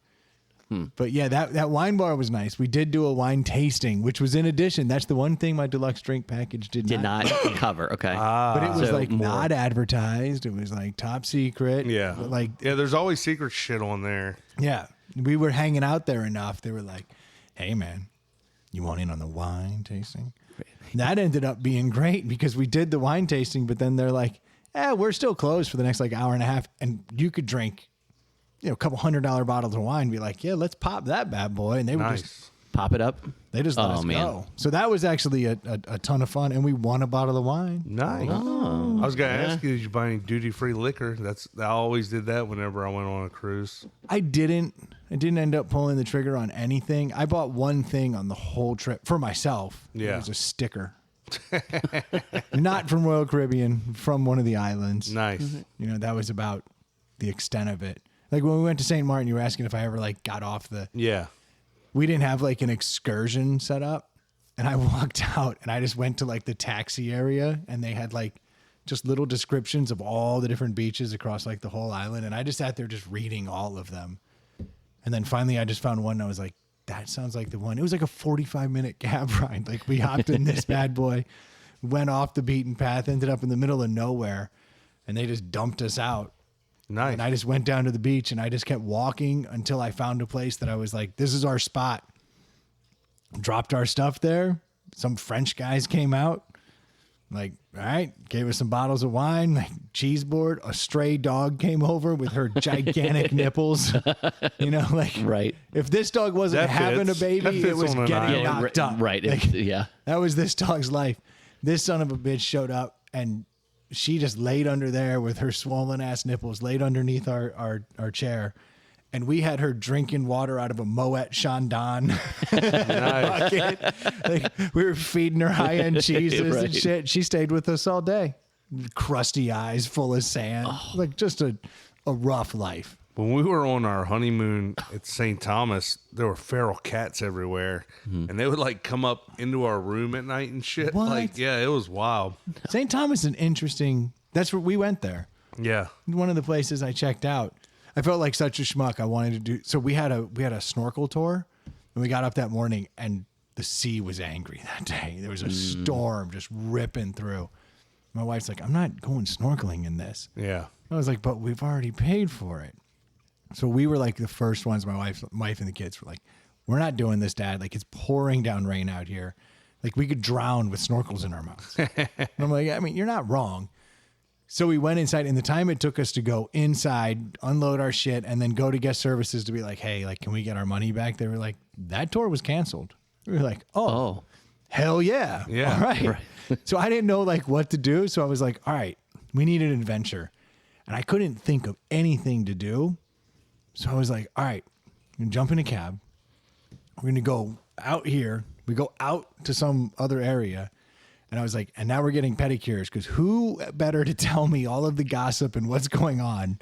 But yeah, that wine bar was nice. We did do a wine tasting, which was in addition. That's the one thing my deluxe drink package did not cover. Okay. But it was So like more. not advertised. It was like top secret. Yeah. But like, Yeah, there's always secret shit on there. yeah, we were hanging out there enough. They were like, hey man, you want in on the wine tasting? That ended up being great because we did the wine tasting, but then they're like, we're still closed for the next like hour and a half. And you could drink, a couple $100 bottles of wine and be like, yeah, let's pop that bad boy. And they would just pop it up. They just let us go. So that was actually a ton of fun. And we won a bottle of wine. Nice. Oh. I was going to ask you, did you buy any duty-free liquor? I always did that whenever I went on a cruise. I didn't end up pulling the trigger on anything. I bought one thing on the whole trip for myself. Yeah. It was a sticker. Not from Royal Caribbean, from one of the islands. Nice. That was about the extent of it. Like when we went to St. Martin, you were asking if I ever like got off the... Yeah. We didn't have like an excursion set up. And I walked out and I just went to like the taxi area and they had like just little descriptions of all the different beaches across like the whole island. And I just sat there just reading all of them. And then finally I just found one and I was like, that sounds like the one. It was like a 45-minute cab ride. Like we hopped in this bad boy, went off the beaten path, ended up in the middle of nowhere, and they just dumped us out. Nice. And I just went down to the beach and I just kept walking until I found a place that I was like, this is our spot. Dropped our stuff there. Some French guys came out. Like, all right, gave us some bottles of wine, like cheese board. A stray dog came over with her gigantic nipples. Like, right. If this dog wasn't having a baby, it was getting knocked up. Right. Like, yeah. That was this dog's life. This son of a bitch showed up and she just laid under there with her swollen ass nipples, laid underneath our chair. And we had her drinking water out of a Moet Chandon bucket. Like, we were feeding her high-end cheeses and shit. She stayed with us all day. Crusty eyes, full of sand. Like just a rough life. When we were on our honeymoon at St. Thomas, there were feral cats everywhere. And they would like come up into our room at night and shit. What? Like, yeah, it was wild. St. Thomas is an interesting... That's where we went there. Yeah. One of the places I checked out. I felt like such a schmuck. I wanted to do... So we had a snorkel tour. And we got up that morning and the sea was angry that day. There was a storm just ripping through. My wife's like, I'm not going snorkeling in this. Yeah. I was like, but we've already paid for it. So we were like the first ones, my wife and the kids were like, we're not doing this, Dad. Like it's pouring down rain out here. Like we could drown with snorkels in our mouths. And I'm like, I mean, you're not wrong. So we went inside and the time it took us to go inside, unload our shit, and then go to guest services to be like, hey, like, can we get our money back? They were like, that tour was canceled. We were like, oh. Hell yeah. Yeah. All right. So I didn't know like what to do. So I was like, all right, we need an adventure. And I couldn't think of anything to do. So I was like, all right, I'm going to jump in a cab. We're going to go out here. We go out to some other area. And I was like, and now we're getting pedicures because who better to tell me all of the gossip and what's going on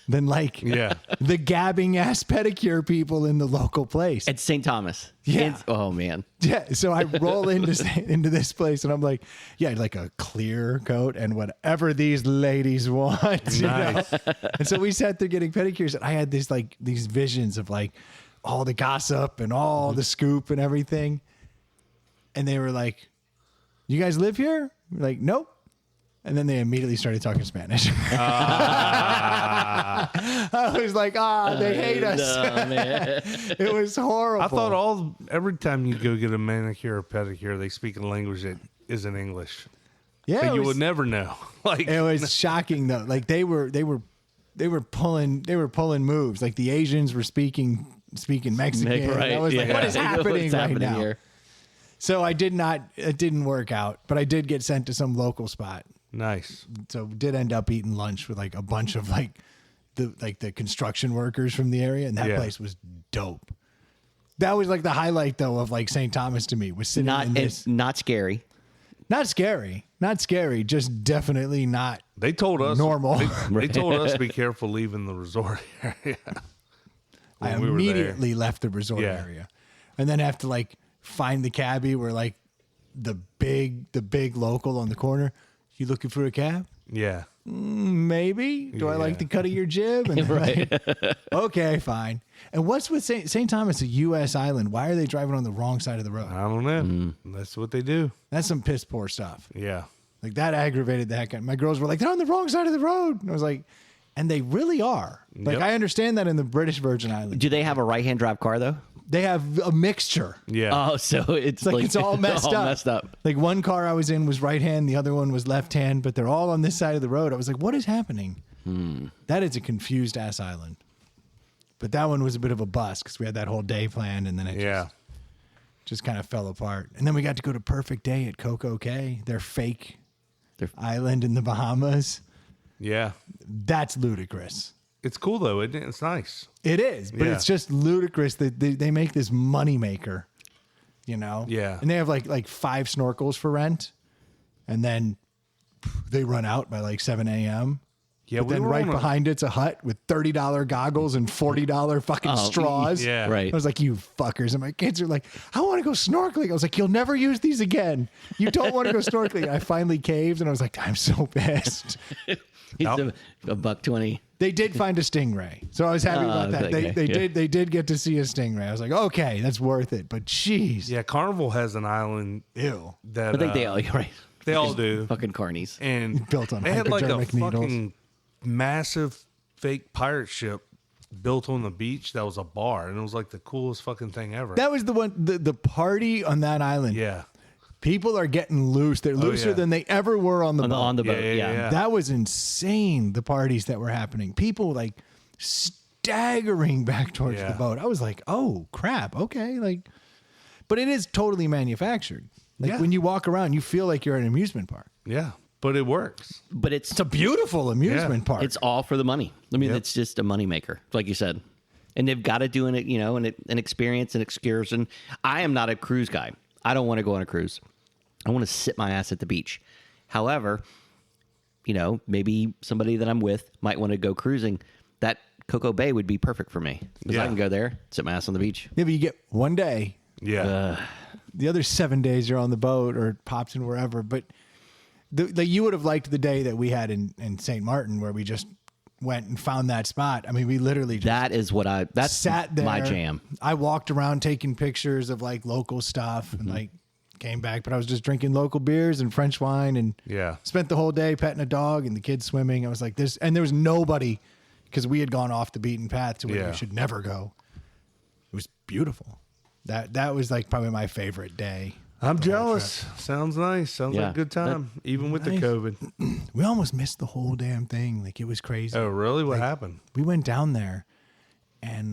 than like the gabbing ass pedicure people in the local place. At St. Thomas. Yeah. Oh, man. Yeah. So I roll into this place and I'm like, yeah, like a clear coat and whatever these ladies want. Nice. You know? And so we sat there getting pedicures and I had these visions of like all the gossip and all the scoop and everything. And they were like, you guys live here? We're like, nope. And then they immediately started talking Spanish. I was like, they hate us. No, man. It was horrible. I thought every time you go get a manicure or pedicure, they speak a language that isn't English. Yeah, but you would never know. Like it was shocking though. Like they were pulling moves. Like the Asians were speaking Mexican. Right. I was like, what is happening right now? Here? So it didn't work out, but I did get sent to some local spot. Nice. So did end up eating lunch with like a bunch of the construction workers from the area. And that place was dope. That was like the highlight though of like St. Thomas to me was sitting in this. Not scary. Not scary. Just definitely not. They told us normal. They told us to be careful leaving the resort area. I immediately left the resort area, and then have to like find the cabbie where like the big local on the corner. You looking for a cab? Yeah. Maybe. Do I like the cut of your jib? And right. Okay, fine. And what's with St. Thomas, a U.S. island? Why are they driving on the wrong side of the road? I don't know. That's what they do. That's some piss poor stuff. Yeah. Like that aggravated the heck out. My girls were like, they're on the wrong side of the road. And I was like, and they really are. Like I understand that in the British Virgin Islands. Do they have a right-hand drive car though? They have a mixture. Yeah. Oh, so it's Like it's all messed up. Like one car I was in was right hand, the other one was left hand, but they're all on this side of the road. I was like, what is happening? That is a confused ass island. But that one was a bit of a bust because we had that whole day planned, and then it just kind of fell apart. And then we got to go to Perfect Day at Coco Cay, their fake island in the Bahamas. Yeah. That's ludicrous. It's cool though, isn't it? It's nice. It is, but it's just ludicrous that they make this money maker, you know? Yeah. And they have like 5 snorkels for rent, and then they run out by like 7 a.m. Yeah, But then right behind it's a hut with $30 goggles and $40 fucking straws. Yeah. Right. I was like, you fuckers. And my kids are like, I want to go snorkeling. I was like, you'll never use these again. You don't want to go snorkeling. I finally caved, and I was like, I'm so pissed. It's a $1.20. They did find a stingray, so I was happy about that. okay. They did get to see a stingray. I was like, okay, that's worth it. But jeez, Yeah, Carnival has an island ew, that I think they all, right. they all do. Fucking carnies. And Built on they had like a hypodermic needles. fucking massive fake pirate ship built on the beach that was a bar, and it was like the coolest fucking thing ever. that was the one. The party on that island. Yeah. People are getting loose. They're looser than they ever were on the boat. On the boat, Yeah. yeah. That was insane. The parties that were happening. People like staggering back towards Yeah. the boat. I was like, oh crap. Okay, like, but it is totally manufactured. Like Yeah. when you walk around, you feel like you're at an amusement park. Yeah, but it works. But it's It's a beautiful amusement park. It's all for the money. I mean, Yep. it's just a moneymaker, like you said. And they've got to do an, you know, an experience, an excursion. I am not a cruise guy. I don't want to go on a cruise. I want to sit my ass at the beach. However, you know, maybe somebody that I'm with might want to go cruising. That Coco Bay would be perfect for me because I Yeah. can go there, sit my ass on the beach. Yeah, but you get one day. Yeah. The other 7 days you're on the boat or popped in wherever. But you would have liked the day that we had in St. Martin where we just went and found that spot. I mean, we literally just That is what that's sat there. my jam. I walked around taking pictures of like local stuff and like came back, but I was just drinking local beers and French wine and Yeah. spent the whole day petting a dog and the kids swimming. I was like this, and there was nobody because we had gone off the beaten path to where Yeah. we should never go. It was beautiful. That was like probably my favorite day. I'm jealous. Sounds nice. Sounds like Yeah. a good time, even with Nice. the COVID. We almost missed the whole damn thing. Like it was crazy. Oh, really? What happened? We went down there and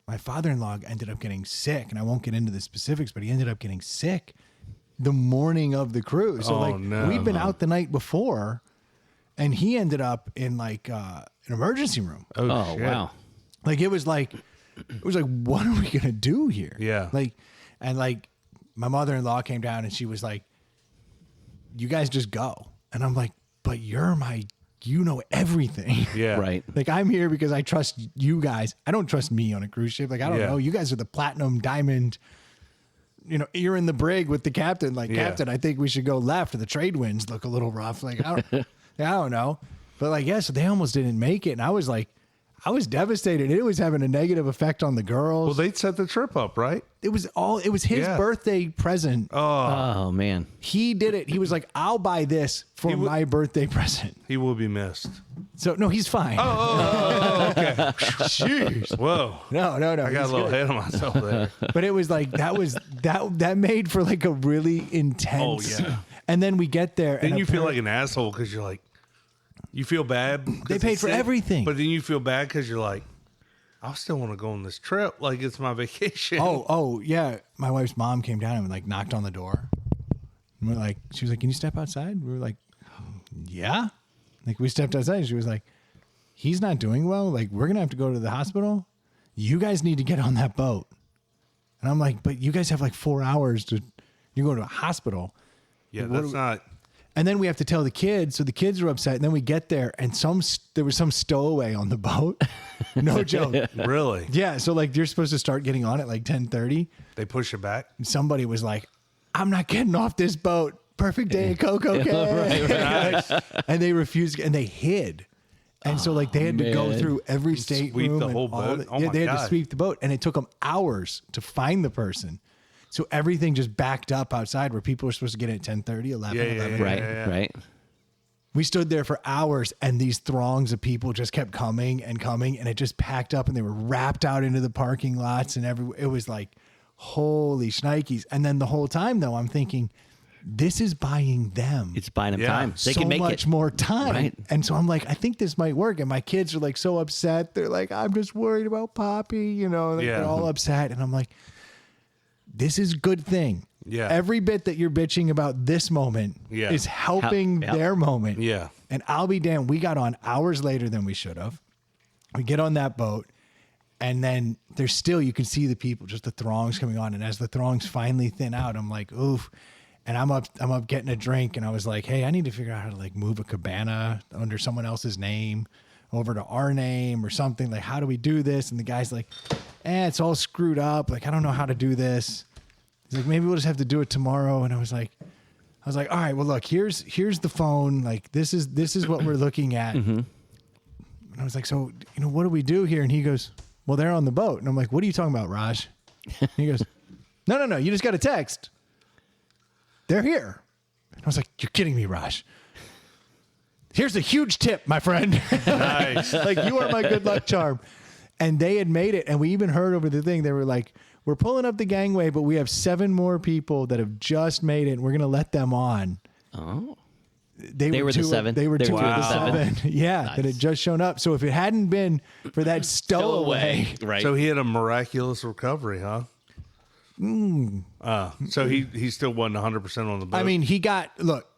my father-in-law ended up getting sick, and I won't get into the specifics, but he ended up getting sick the morning of the cruise. So Oh, like no. we'd been out the night before and he ended up in like an emergency room. Oh, shit. wow. Like it was like what are we going to do here? Yeah. Like my mother-in-law came down and she was like, you guys just go. And I'm like, but you know everything. Yeah. Right. Like I'm here because I trust you guys. I don't trust me on a cruise ship. Like I don't Yeah. know. You guys are the platinum diamond. You know, you're in the brig with the captain. Like Yeah. Captain, I think we should go left. The trade winds look a little rough. Like I don't know. But like so they almost didn't make it, and I was devastated. It was having a negative effect on the girls. Well, they set the trip up, right? It was his Yeah. birthday present. Oh, man. He did it. He was like, I'll buy this for my birthday present. He will be missed. So no, he's fine. Okay. Jeez. Whoa. No. I got a he's little good. ahead of myself there. But it was like that made for like a really intense. Oh, yeah. And then we get there, Then and you feel like an asshole because you're like, you feel bad. 'cause They paid it's for sick, everything. But then you feel bad because you're like, I still want to go on this trip. Like it's my vacation. oh yeah. My wife's mom came down and like knocked on the door. And we're like, she was like, "Can you step outside?" We were like, "Yeah." Like we stepped outside. And she was like, "He's not doing well. Like we're gonna have to go to the hospital. You guys need to get on that boat." And I'm like, "But you guys have like 4 hours to. You go to a hospital." Yeah, What that's do- not. And then we have to tell the kids, so the kids are upset. And then we get there, and there was some stowaway on the boat. No joke. Really? Yeah, so like you're supposed to start getting on at like 10:30. They push it back. And somebody was like, "I'm not getting off this boat. Perfect day at Coco Cay." Nice. And they refused, and they hid. And so like they had to go man. through every stateroom. the and whole all boat? the- Oh yeah, my they had to God. sweep the boat, and it took them hours to find the person. So everything just backed up outside where people were supposed to get in at 10:30, 11, Yeah, yeah, 11. yeah. Right. Right. We stood there for hours, and these throngs of people just kept coming and coming, and it just packed up, and they were wrapped out into the parking lots and it was like, holy shnikes. And then the whole time, though, I'm thinking, this is buying them. It's buying them time. They so can make much it. more time. Right. And so I'm like, I think this might work. And my kids are like so upset. They're like, I'm just worried about Poppy, you know, like they're all upset. And I'm like, this is a good thing. Yeah. Every bit that you're bitching about this moment is helping their moment. Yeah. And I'll be damned, we got on hours later than we should have. We get on that boat, and then there's still, you can see the people, just the throngs coming on. And as the throngs finally thin out, I'm like, oof. And I'm up getting a drink, and I was like, hey, I need to figure out how to like move a cabana under someone else's name over to our name or something. Like, how do we do this? And the guy's like, it's all screwed up. Like, I don't know how to do this. He's like, maybe we'll just have to do it tomorrow. And I was like, all right, well, look, here's the phone. Like, this is what we're looking at. Mm-hmm. And I was like, so, what do we do here? And he goes, well, they're on the boat. And I'm like, what are you talking about, Raj? And he goes, no, you just got a text. They're here. And I was like, you're kidding me, Raj. Here's a huge tip, my friend. Nice. Like, you are my good luck charm. And they had made it. And we even heard over the thing, they were like, we're pulling up the gangway, but we have 7 more people that have just made it, and we're going to let them on. Oh. They were the 7? They were 2 of the 7. Yeah, Nice. That had just shown up. So if it hadn't been for that stowaway. Right. So he had a miraculous recovery, huh? So he still wasn't 100% on the boat. I mean,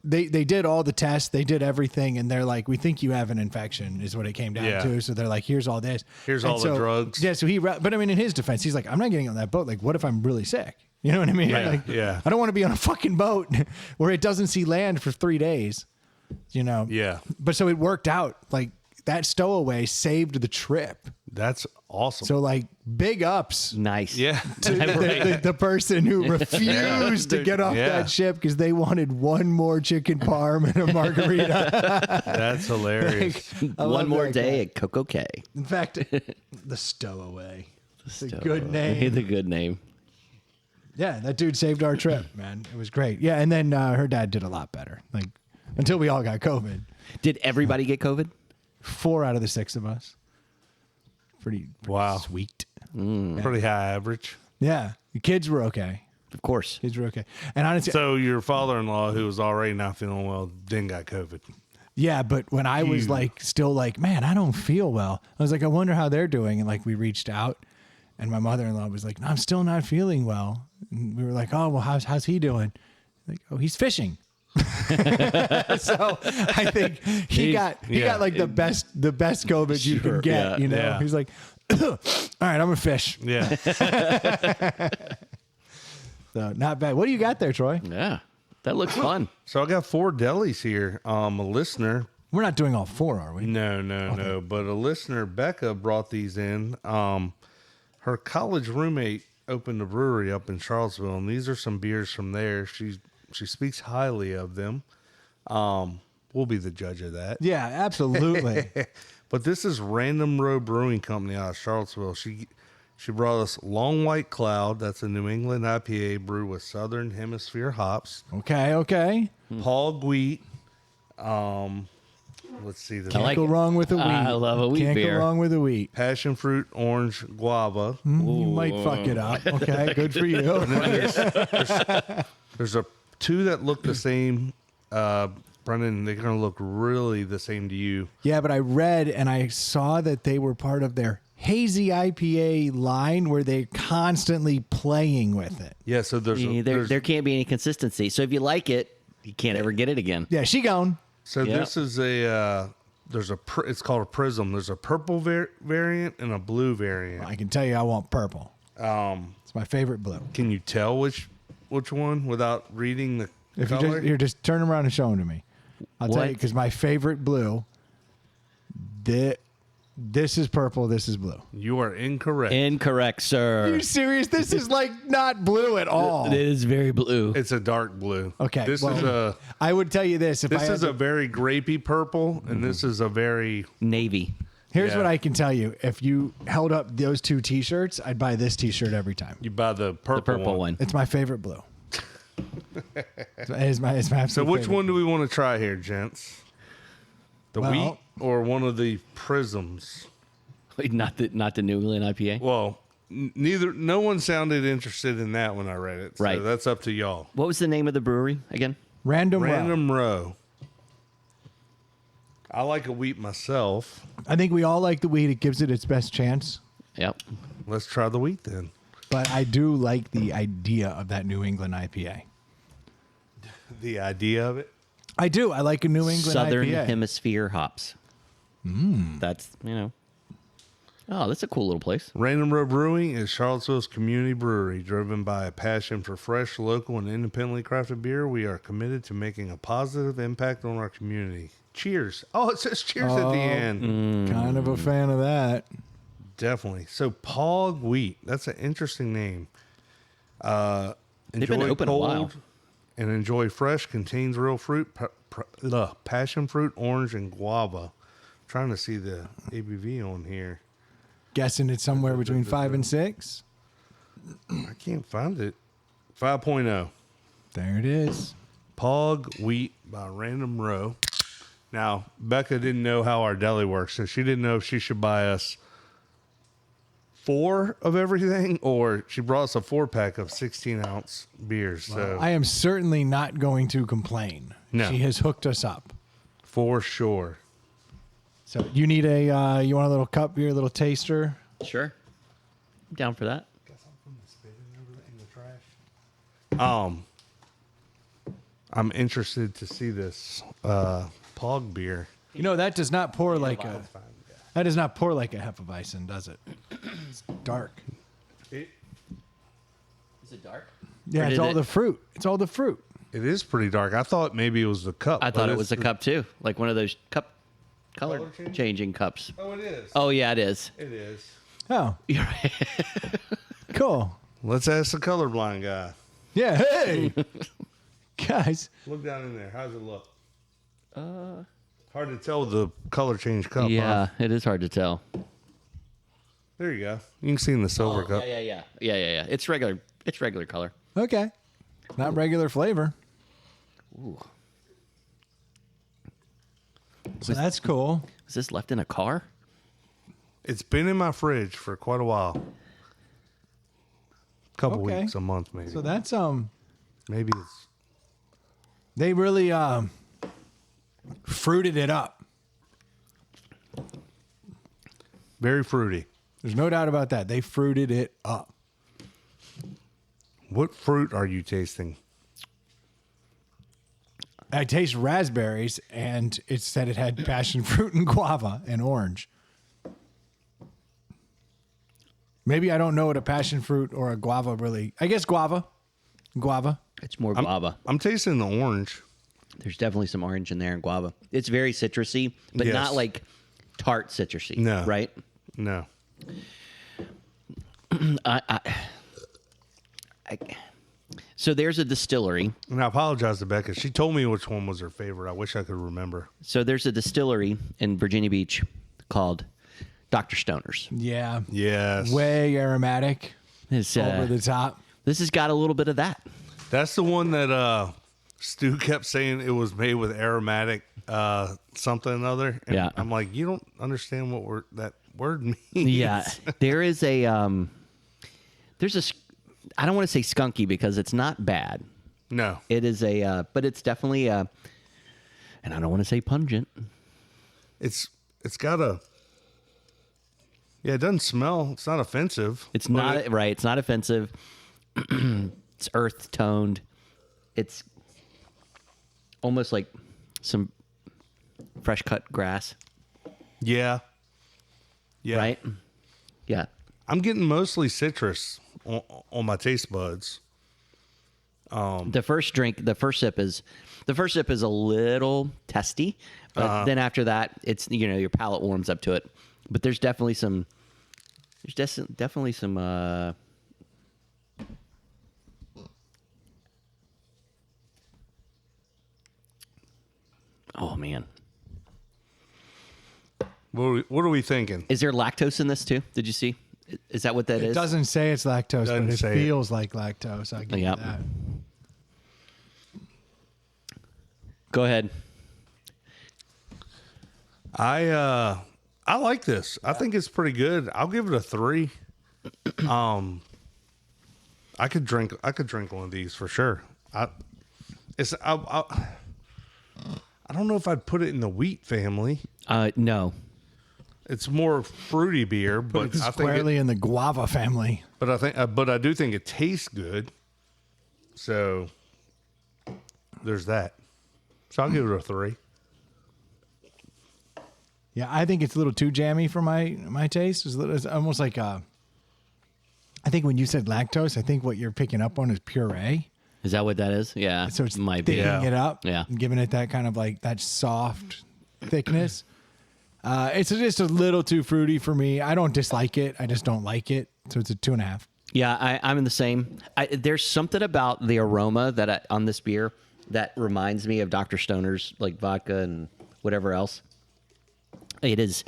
they did all the tests, they did everything, and they're like, we think you have an infection, is what it came down to. So they're like, here's all this. Here's all the drugs. Yeah, so but I mean, in his defense, he's like, I'm not getting on that boat. Like, what if I'm really sick? You know what I mean? Yeah, I don't want to be on a fucking boat where it doesn't see land for 3 days, Yeah. But so it worked out. Like, that stowaway saved the trip. That's awesome. So, like, big ups. Nice. Yeah. To the person who refused to get off that ship because they wanted one more chicken parm and a margarita. That's hilarious. One more day at Coco K. In fact, the Stowaway. It's a good name. The good name. Yeah, that dude saved our trip, man. It was great. Yeah, and then her dad did a lot better. Like, until we all got COVID. Did everybody get COVID? 4 out of the 6 of us. Pretty Wow. sweet. Pretty high average. Yeah, the kids were okay. Of course. Kids were okay. And honestly, So your father-in-law, who was already not feeling well, then got COVID. yeah, but when I was like, still like, man, I don't feel well. I was like, I wonder how they're doing. And like, we reached out, and my mother-in-law was like, no, I'm still not feeling well. And we were like, oh, well, how's he doing? Like, oh, he's fishing. So I think he got like the best COVID you can get. Yeah. He's like, all right, I'm gonna fish. Yeah. So not bad. What do you got there, Troy? Yeah. That looks fun. So I got 4 delis here. A listener. We're not doing all 4, are we? No. But a listener, Becca, brought these in. Her college roommate opened a brewery up in Charlottesville, and these are some beers from there. She speaks highly of them. We'll be the judge of that. Yeah, absolutely. But this is Random Row Brewing Company out of Charlottesville. She brought us Long White Cloud. That's a New England IPA brewed with Southern Hemisphere hops. Okay. Paul Gweet. Let's see. Can't go wrong with a wheat. I love a wheat Can't beer. go wrong with a wheat. Passion fruit, orange, guava. You might fuck it up. Okay, good for you. There's 2 that look the same. Brendan, they're going to look really the same to you. Yeah, but I read and I saw that they were part of their hazy IPA line where they're constantly playing with it. Yeah, so There can't be any consistency. So if you like it, you can't ever get it again. Yeah, she gone. So this is it's called a Prism. There's a purple variant and a blue variant. I can tell you I want purple. It's my favorite blue. Can you tell which one without reading the If color? you just turn them around and show them to me. I'll tell you, because my favorite blue, this is purple, this is blue. You are incorrect. Incorrect, sir. Are you serious? This is like not blue at all. It is very blue. It's a dark blue. Okay. This is I would tell you this. This is a very grapey purple, and this is a very Navy. Here's what I can tell you. If you held up those 2 T-shirts, I'd buy this T-shirt every time. You buy the purple one. It's my favorite blue. It's my absolute So which favorite. one do we want to try here, gents? The wheat or one of the prisms? Wait, not the New England IPA. Well, neither. No one sounded interested in that when I read it. So Right. that's up to y'all. What was the name of the brewery again? Random Row. I like a wheat myself. I think we all like the wheat. It gives it its best chance. Yep. Let's try the wheat then. But I do like the idea of that New England IPA. The idea of it. I do. I like a New England Southern IPA. Hemisphere hops. That's, Oh, that's a cool little place. Random Row Brewing is Charlottesville's community brewery. Driven by a passion for fresh, local, and independently crafted beer, we are committed to making a positive impact on our community. Cheers. Oh, it says cheers at the end. Kind of a fan of that. Definitely. So, Pog Wheat. That's an interesting name. They've been open a while. And enjoy fresh, contains real fruit, passion fruit, orange, and guava. Trying to see the ABV on here. Guessing it's somewhere between 5 and 6. I can't find it. 5.0. There it is. Pog Wheat by Random Row. Now, Becca didn't know how our deli works, so she didn't know if she should buy us 4 of everything, or she brought us a 4-pack of 16-ounce beers. So I am certainly not going to complain. No. She has hooked us up. for sure. So you need you want a little cup beer, a little taster? Sure. I'm down for that. I'm interested to see this Pog beer. You know, that does not pour like a Hefeweizen, does it? It's dark. Is it dark? Yeah, it's all the fruit. It's all the fruit. It is pretty dark. I thought maybe it was the cup. I thought it was a cup too, like one of those color changing cups. Oh, it is. Oh yeah, it is. It is. Oh, You're right. cool. Let's ask the colorblind guy. Yeah, hey. Guys. Look down in there. How's it look? Hard to tell with the color change cup. Yeah, Huh? it is hard to tell. There you go. You can see in the silver cup. Yeah. It's regular. It's regular color. Okay. Not regular flavor. Ooh. So that's cool. Is this left in a car? It's been in my fridge for quite a while. Couple Okay. weeks, a month maybe. So that's Maybe it's they really fruited it up. very fruity. There's no doubt about that. They fruited it up. What fruit are you tasting? I taste raspberries, and it said it had passion fruit and guava and orange. Maybe I don't know what a passion fruit or a guava really. I guess guava. Guava. It's more guava. I'm tasting the orange. There's definitely some orange in there and guava. It's very citrusy, but Yes. not like tart citrusy. No. Right? No. So there's a distillery. And I apologize to Becca. She told me which one was her favorite. I wish I could remember. So there's a distillery in Virginia Beach called Dr. Stoner's. Yeah. Yes. Way aromatic. It's, Over the top. This has got a little bit of that. That's the one that Stu kept saying it was made with aromatic something or another. And Yeah. I'm like, you don't understand what that word means. Yeah. There is a I don't want to say skunky because it's not bad. No. It is but it's definitely and I don't want to say pungent. It's got a it doesn't smell. It's not offensive. It's but not right. It's not offensive. It's earth toned. It's almost like some fresh cut grass. Yeah. Yeah. Right? Yeah. I'm getting mostly citrus on my taste buds. The first sip is a little testy, but then after that, it's your palate warms up to it. But there's definitely some. Oh man, What are we thinking? is there lactose in this too? Did you see? Is that what that It is? doesn't say it's lactose, Doesn't but it say it. feels like lactose. I get Yep. that. Go ahead. I like this. I think it's pretty good. I'll give it a 3. I could drink one of these for sure. I don't know if I'd put it in the wheat family. No. It's more fruity beer, but It's I think squarely in the guava family. But I do think it tastes good. So there's that. So I'll give it a 3. Yeah, I think it's a little too jammy for my taste. It's almost like I think when you said lactose, I think what you're picking up on is puree. Is that what that is? Yeah. So it's might be. thickening it up, Yeah. and giving it that kind of like that soft thickness. It's just a little too fruity for me. I don't dislike it. I just don't like it. So it's a 2.5. Yeah, I'm in the same. There's something about the aroma on this beer that reminds me of Dr. Stoner's like vodka and whatever else. It is.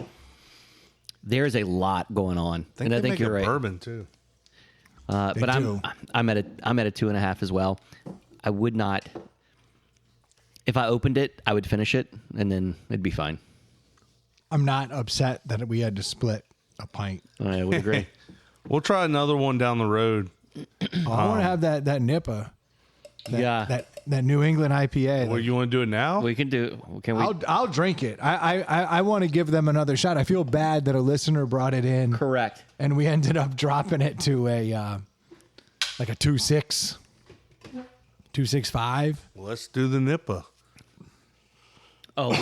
There's a lot going on, and I think you're right. Bourbon too. But I'm at a 2.5 as well. I would not. If I opened it, I would finish it, and then it'd be fine. I'm not upset that we had to split a pint. I would agree. We'll try another one down the road. I want to have that Nipah. Yeah. That New England IPA. Well, you want to do it now? We can do. Can we? I'll drink it. I want to give them another shot. I feel bad that a listener brought it in. Correct. And we ended up dropping it to a like a 2.6, 2.65. Let's do the Nipah. Oh,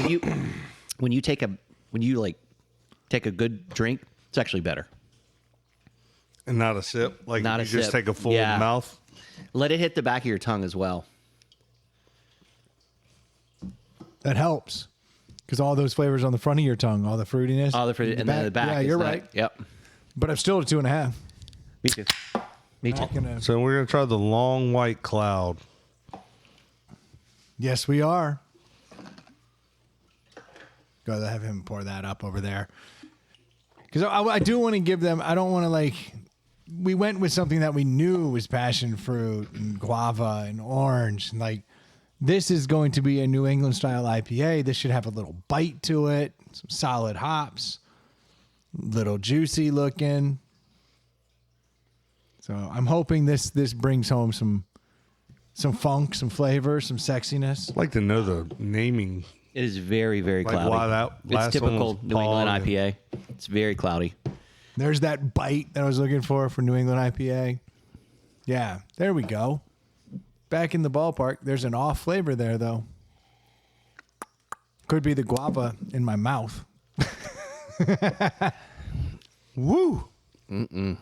when you take a good drink, it's actually better. And not a sip. Like Not you a just sip. take a full Yeah. mouth. Let it hit the back of your tongue as well. That helps because all those flavors on the front of your tongue, all the fruitiness, Oh, and then the back. Yeah, is you're that- right. Yep. But I'm still at 2.5. Me too. Me too. Not gonna- So we're gonna try the long white cloud. Yes, we are. Go ahead, have him pour that up over there. Because I do want to give them, I don't want to we went with something that we knew was passion fruit and guava and orange. And this is going to be a New England style IPA. This should have a little bite to it, some solid hops, little juicy looking. So I'm hoping this brings home some funk, some flavor, some sexiness. I'd like to know the naming. It is very, very Like cloudy. why that It's last one typical was New England Pog and- IPA. It's very cloudy. There's that bite that I was looking for New England IPA. Yeah, there we go. Back in the ballpark. There's an off flavor there, though. Could be the guava in my mouth. Woo! Now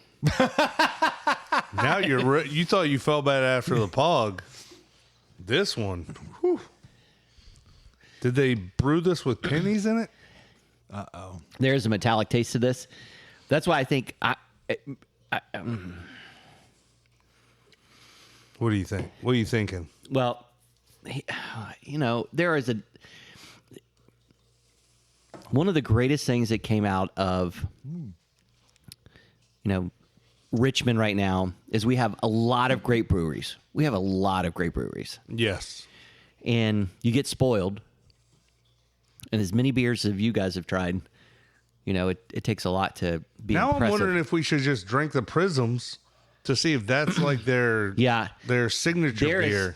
you thought you felt bad after the Pog. This one. Whew. Did they brew this with pennies in it? Uh-oh. There's a metallic taste to this. That's why I think What do you think? What are you thinking? well, there is one of the greatest things that came out of Richmond right now is we have a lot of great breweries. Yes. And you get spoiled. And as many beers as you guys have tried, it takes a lot to be Now impressive. I'm wondering if we should just drink the Prisms to see if that's like their signature beer.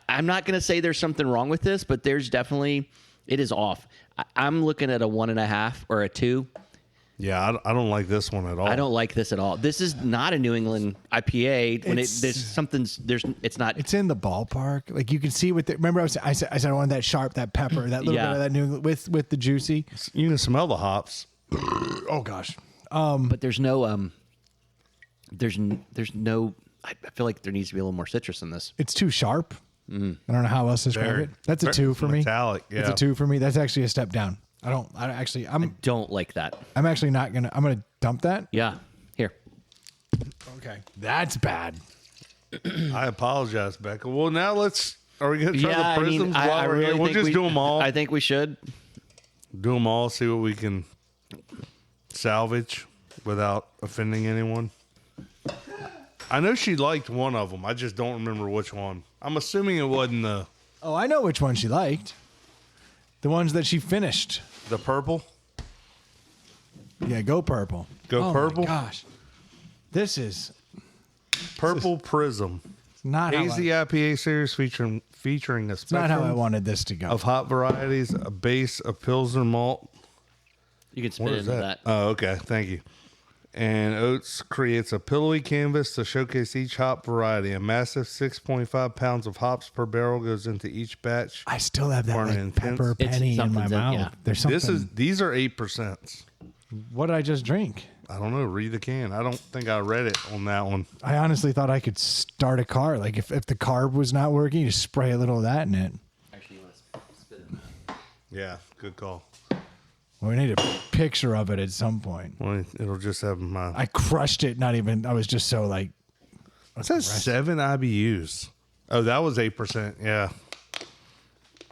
I'm not going to say there's something wrong with this, but there's definitely, it is off. I'm looking at a 1.5 or a 2. Yeah, I don't like this one at all. I don't like this at all. This is not a New England IPA. It's not. It's in the ballpark. Like you can see remember I said I wanted that sharp, that pepper, that little bit of that New England with the juicy. You can smell the hops. Oh gosh. But there's no. There's no. I feel like there needs to be a little more citrus in this. It's too sharp. I don't know how else to describe it. That's a 2 for me. Metallic, yeah. It's a 2 for me. That's actually a step down. I Don't like that. I'm actually not gonna. I'm gonna dump that. Yeah. Here. Okay, that's bad. I apologize, Becca. Well, now are we going to try Yeah, the Prisms while I we're really here? We'll think just do them all. I think we should. Do them all, see what we can salvage without offending anyone. I know she liked one of them. I just don't remember which one. I'm assuming it wasn't the... Oh, I know which one she liked. The ones that she finished. The purple. Yeah, go purple. Go purple. My gosh, this is Purple Prism. not Hazy IPA series featuring a It's not spectrum how I wanted this to go. of hop varieties, a base of Pilsner malt. You can spit What is into that? that. Oh, okay. Thank you. And oats creates a pillowy canvas to showcase each hop variety. A massive 6.5 pounds of hops per barrel goes into each batch. I still have that Burning like, intense. pepper It's penny in my something's in- mouth. yeah. There's something. These are 8%. What did I just drink? I don't know. Read the can. I don't think I read it on that one. I honestly thought I could start a car. Like if the carb was not working, you just spray a little of that in it. Actually, you want to spit it. Yeah, good call. Well, we need a picture of it at some point. Well, it'll just have my. I crushed it. Not even. I was just so like. It says 7 IBUs. Oh, that was 8%. Yeah,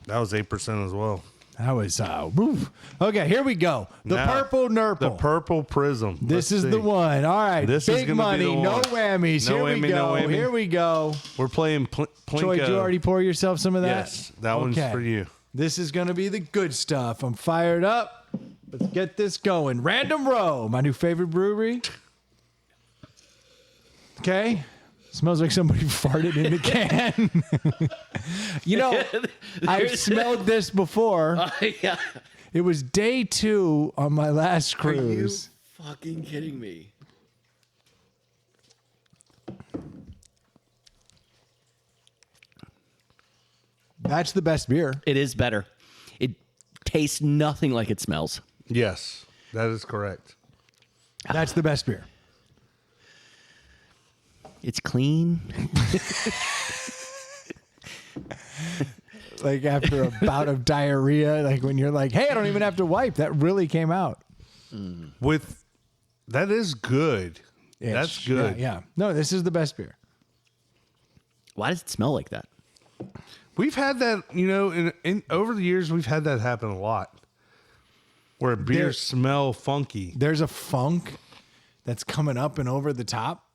that was 8% as well. That was woof. Okay, here we go. The Now, purple nurple. The purple prism. This Let's is the see. one. All right. This is big gonna money. be the No one. whammies. No Here we whammy, go. no whammy. Here we go. We're playing Plinko. Troy, did you already pour yourself some of that? Yes, that one's for you. This is going to be the good stuff. I'm fired up. Let's get this going. Random Row, my new favorite brewery. Okay. Smells like somebody farted in the can. You know, I've smelled this before. Yeah. It was day 2 on my last Are you cruise. fucking kidding me? That's the best beer. It is better. It tastes nothing like it smells. Yes, that is correct. That's the best beer. It's clean. Like after a bout of diarrhea, like when you're like, hey, I don't even have to wipe. That really came out. That is good. That's good. Yeah. No, this is the best beer. Why does it smell like that? We've had that, in over the years, we've had that happen a lot. Where beers smell funky. There's a funk that's coming up and over the top,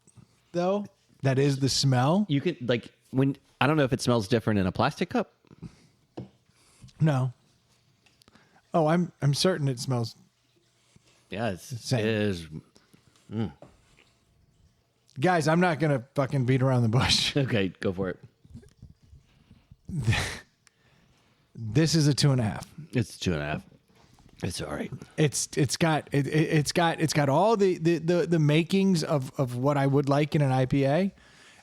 though. That is the smell. You can I don't know if it smells different in a plastic cup. No. Oh, I'm certain it smells. Yeah, it Same. is. Guys, I'm not gonna fucking beat around the bush. Okay, go for it. This is a 2.5. It's 2.5. It's all right. It's got all the makings of what I would like in an IPA,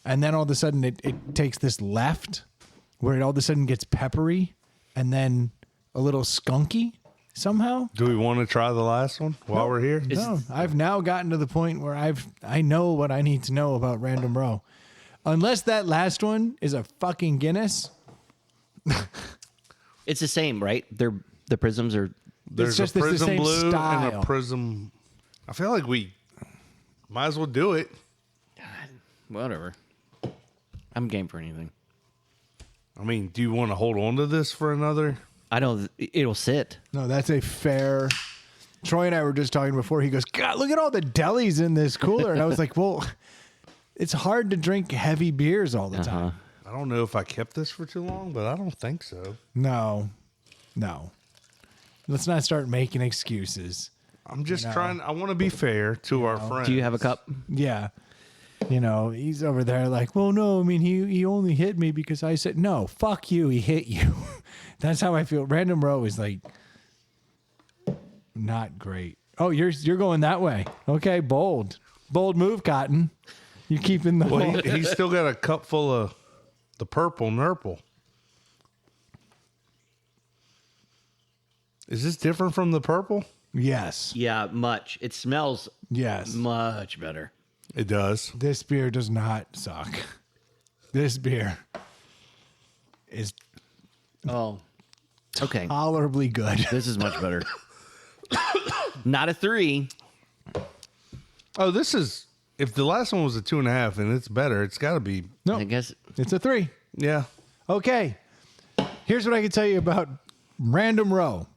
and then all of a sudden it takes this left, where it all of a sudden gets peppery, and then a little skunky somehow. Do we want to try the last one while we're here? No, I've now gotten to the point where I know what I need to know about Random Row, unless that last one is a fucking Guinness. It's the same, right? The prisms are. There's just a it's the prism same blue and style. a prism. I feel like we might as well do it. Whatever. I'm game for anything. I mean, do you want to hold on to this for another? I don't. It'll sit. No, that's a fair. Troy and I were just talking before. He goes, God, look at all the delis in this cooler. And I was like, well, it's hard to drink heavy beers all the time. I don't know if I kept this for too long, but I don't think so. No. Let's not start making excuses. I'm just trying. I want to be fair to our friends. Do you have a cup? Yeah. He's over there like, well, no, I mean, he only hit me because I said, no, fuck you. He hit you. That's how I feel. Random Row is like not great. Oh, you're going that way. Okay. Bold move, Cotton. You keeping the Well, whole- he's still got a cup full of the purple nurple. Is this different from the purple? Yes. Yeah, much. It smells Yes. much better. It does. This beer does not suck. This beer is Oh, okay. tolerably good. This is much better. Not a 3. Oh, this is. If the last one was a 2.5 and it's better, it's got to be. No, I guess. it's a 3. Yeah, Okay. Here's what I can tell you about Random Row.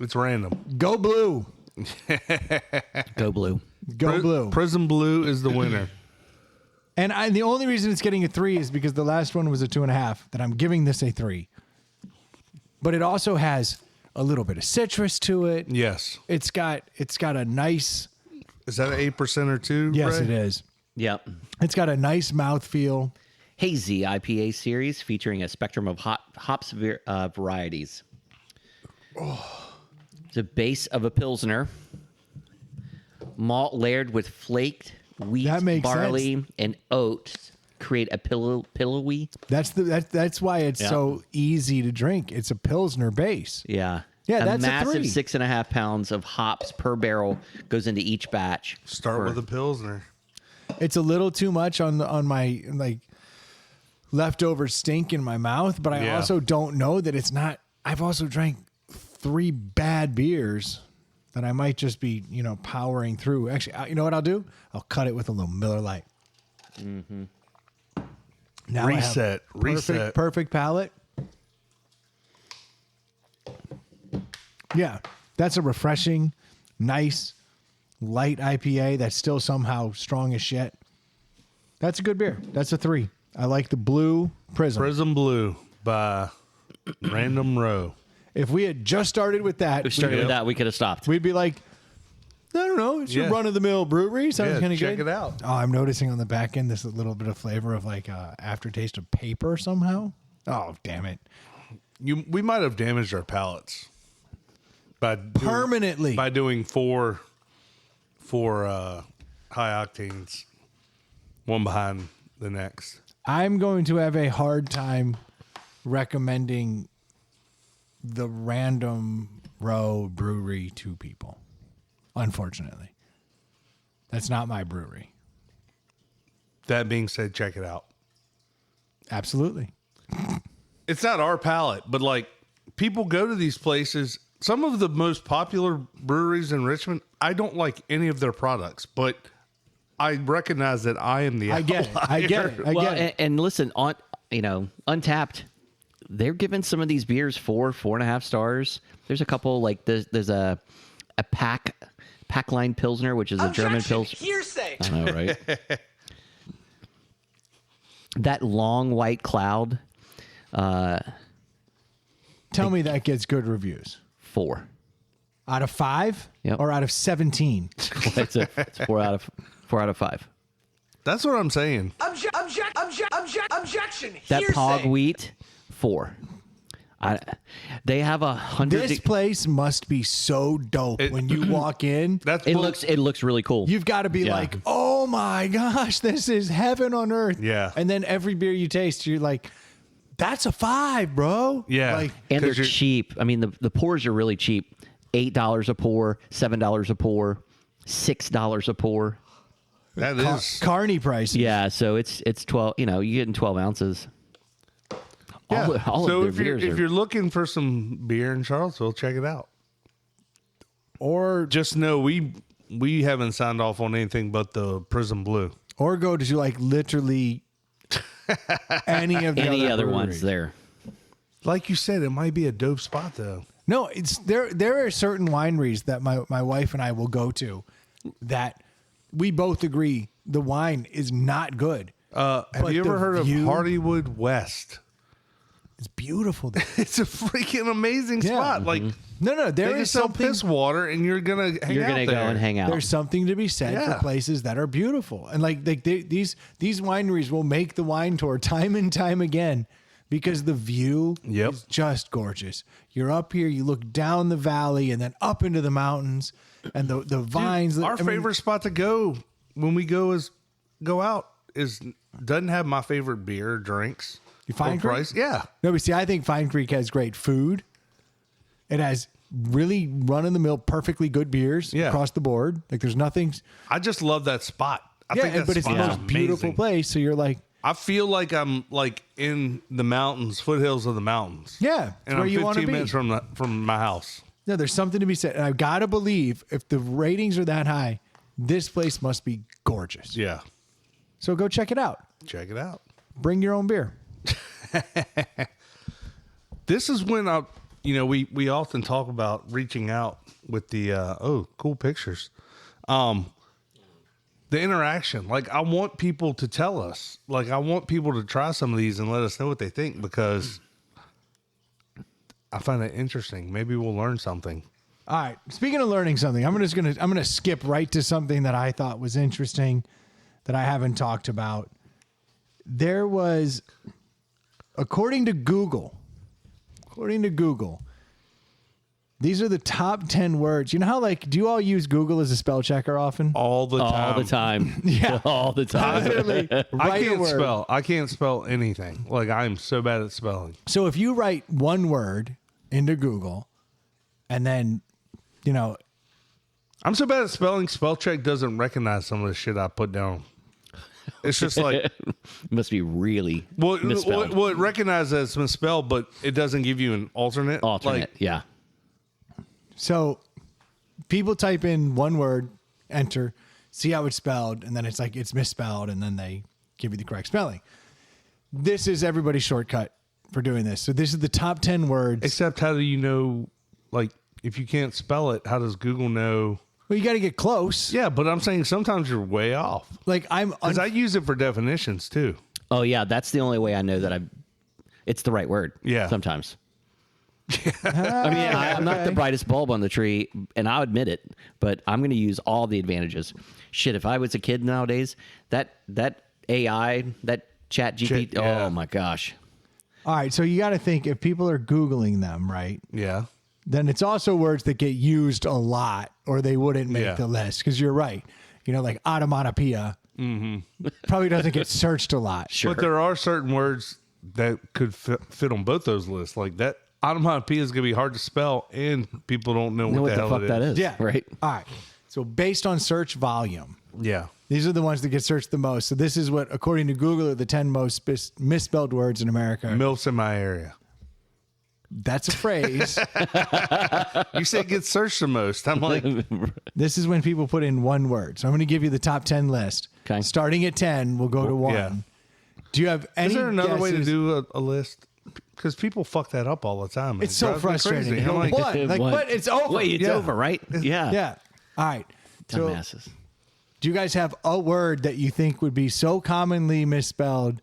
it's random. Go blue. Go blue. Go blue. Prism Blue is the winner. And the only reason it's getting a 3 is because the last one was a 2.5, that I'm giving this a 3. But it also has a little bit of citrus to it. Yes. It's got a nice. Is that an 8% or 2? Yes, Ray? it is. Yep. It's got a nice mouthfeel. Hazy IPA series featuring a spectrum of hops varieties. It's a base of a Pilsner. Malt layered with flaked wheat, That makes barley, sense. and oats create a pillowy. That's why it's Yeah. so easy to drink. It's a Pilsner base. Yeah. Yeah, that's a massive 3. 6.5 pounds of hops per barrel goes into each batch. Start with a Pilsner. It's a little too much on my like leftover stink in my mouth, but I Yeah. also don't know that it's not. I've also drank 3 bad beers that I might just be, powering through. Actually, you know what I'll do? I'll cut it with a little Miller Lite. Mm-hmm. Now Reset. Perfect palate. Yeah, that's a refreshing, nice, light IPA that's still somehow strong as shit. That's a good beer. That's a 3. I like the blue Prism. Prism Blue by Random Row. If we had just started with that, If we started with that, we could have stopped. we'd be like, I don't know, it's your run-of-the-mill brewery. Sounds kind of good. Check it out. Oh, I'm noticing on the back end this little bit of flavor of like aftertaste of paper somehow. Oh, damn it. We might have damaged our palates Permanently. by doing four high octanes, one behind the next. I'm going to have a hard time recommending the Random Row Brewery to people. Unfortunately. That's not my brewery. That being said, check it out. Absolutely. It's not our palate, but like people go to these places. Some of the most popular breweries in Richmond, I don't like any of their products, but I recognize that I am the I get it. I get it. I get it. And listen, on Untapped, they're giving some of these beers 4.5 stars. There's a couple like there's a Packline Pilsner, which is a German Pilsner. Hearsay. I know, right? That long white cloud. Tell me that gets good reviews. 4. Out of 5? Yep. Or out of 17? It's 4 out of 5. That's what I'm saying. Objection. That Hearsay. Pog wheat, 4. They have 100. This place must be so dope when you walk in. It looks really cool. You've got to be Yeah. like, oh my gosh, this is heaven on earth. Yeah. And then every beer you taste, you're like, that's a 5, bro. Yeah. Like, and they're 'cause you're- cheap. I mean, the pours are really cheap. $8 a pour, $7 a pour, $6 a pour. That is. Carney prices. Yeah, so it's 12. You're getting 12 ounces. Yeah. All So of their beers if you're looking for some beer in Charlottesville, check it out. Or Just know we haven't signed off on anything but the Prism Blue. go to like literally any of the any other breweries. ones there. Like you said, it might be a dope spot though. No, it's there are certain wineries that my wife and I will go to that we both agree the wine is not good. Have But you ever the heard of view- Hardywood West? It's beautiful there. It's a freaking amazing Yeah. spot. Like No, they there can is sell something. piss water, and you're gonna hang You're out gonna there. go and hang out. There's something to be said Yeah. for places that are beautiful, and like these wineries will make the wine tour time and time again because the view Yep. is just gorgeous. You're up here, you look down the valley, and then up into the mountains, and the vines. Our favorite spot to go when we go out doesn't have my favorite beer or drinks. You Fine or Creek? price. Yeah. No, but see, I think Fine Creek has great food. It has really run-of-the-mill, perfectly good beers Yeah. across the board. Like there's nothing. I just love that spot. I Yeah, think that but it's the spot is most beautiful amazing. place. So you're like, I feel like I'm like in the mountains, foothills of the mountains. yeah, it's And where I'm you want to 15 be. minutes from my house. No, there's something to be said. And I've got to believe if the ratings are that high, this place must be gorgeous. Yeah. So go check it out. Check it out. Bring your own beer. This is when we often talk about reaching out with the cool pictures. The interaction. Like I want people to tell us. Like I want people to try some of these and let us know what they think because I find it interesting. Maybe we'll learn something. All right. Speaking of learning something, I'm gonna skip right to something that I thought was interesting that I haven't talked about. There was, according to Google, these are the top 10 words. You know how, like, do you all use Google as a spell checker often? All the time. Yeah. All the time. Literally, I can't spell anything. Like, I'm so bad at spelling. So if you write one word into Google and then, I'm so bad at spelling, spell check doesn't recognize some of the shit I put down. It's just like... It must be really misspelled. Well, it recognizes that it's misspelled, but it doesn't give you an alternate. Yeah. So people type in one word, enter, see how it's spelled, and then it's like it's misspelled, and then they give you the correct spelling. This is everybody's shortcut for doing this. So this is the top 10 words. Except, how do you know, like, if you can't spell it, how does Google know? Well, you got to get close. Yeah, but I'm saying sometimes you're way off. Like, because I use it for definitions too. Oh yeah, that's the only way I know that it's the right word. Yeah. Sometimes. I mean, I'm not the brightest bulb on the tree, and I'll admit it, but I'm going to use all the advantages. Shit, if I was a kid nowadays, that AI, that chat GPT, oh my gosh. All right, so you got to think, if people are Googling them, right? Yeah. Then it's also words that get used a lot, or they wouldn't make the list. Because you're right. Like onomatopoeia probably doesn't get searched a lot. Sure. But there are certain words that could fit on both those lists. Like that onomatopoeia is going to be hard to spell, and people don't know what the hell fuck that is. Yeah. Right. All right. So based on search volume. Yeah. These are the ones that get searched the most. So this is what, according to Google, are the 10 most misspelled words in America. MILFs in my area. That's a phrase. You said get searched the most. I'm like, this is when people put in one word. So I'm going to give you the top 10 list. Okay. Starting at 10, we'll go to 1. Yeah. Do you have any? Is there another way to guesses? do a list? Because people fuck that up all the time. It's so frustrating. I'm like, what? Like, what? It's over. Wait, it's over, right? Yeah. Yeah. All right. So, Dumbasses. do you guys have a word that you think would be so commonly misspelled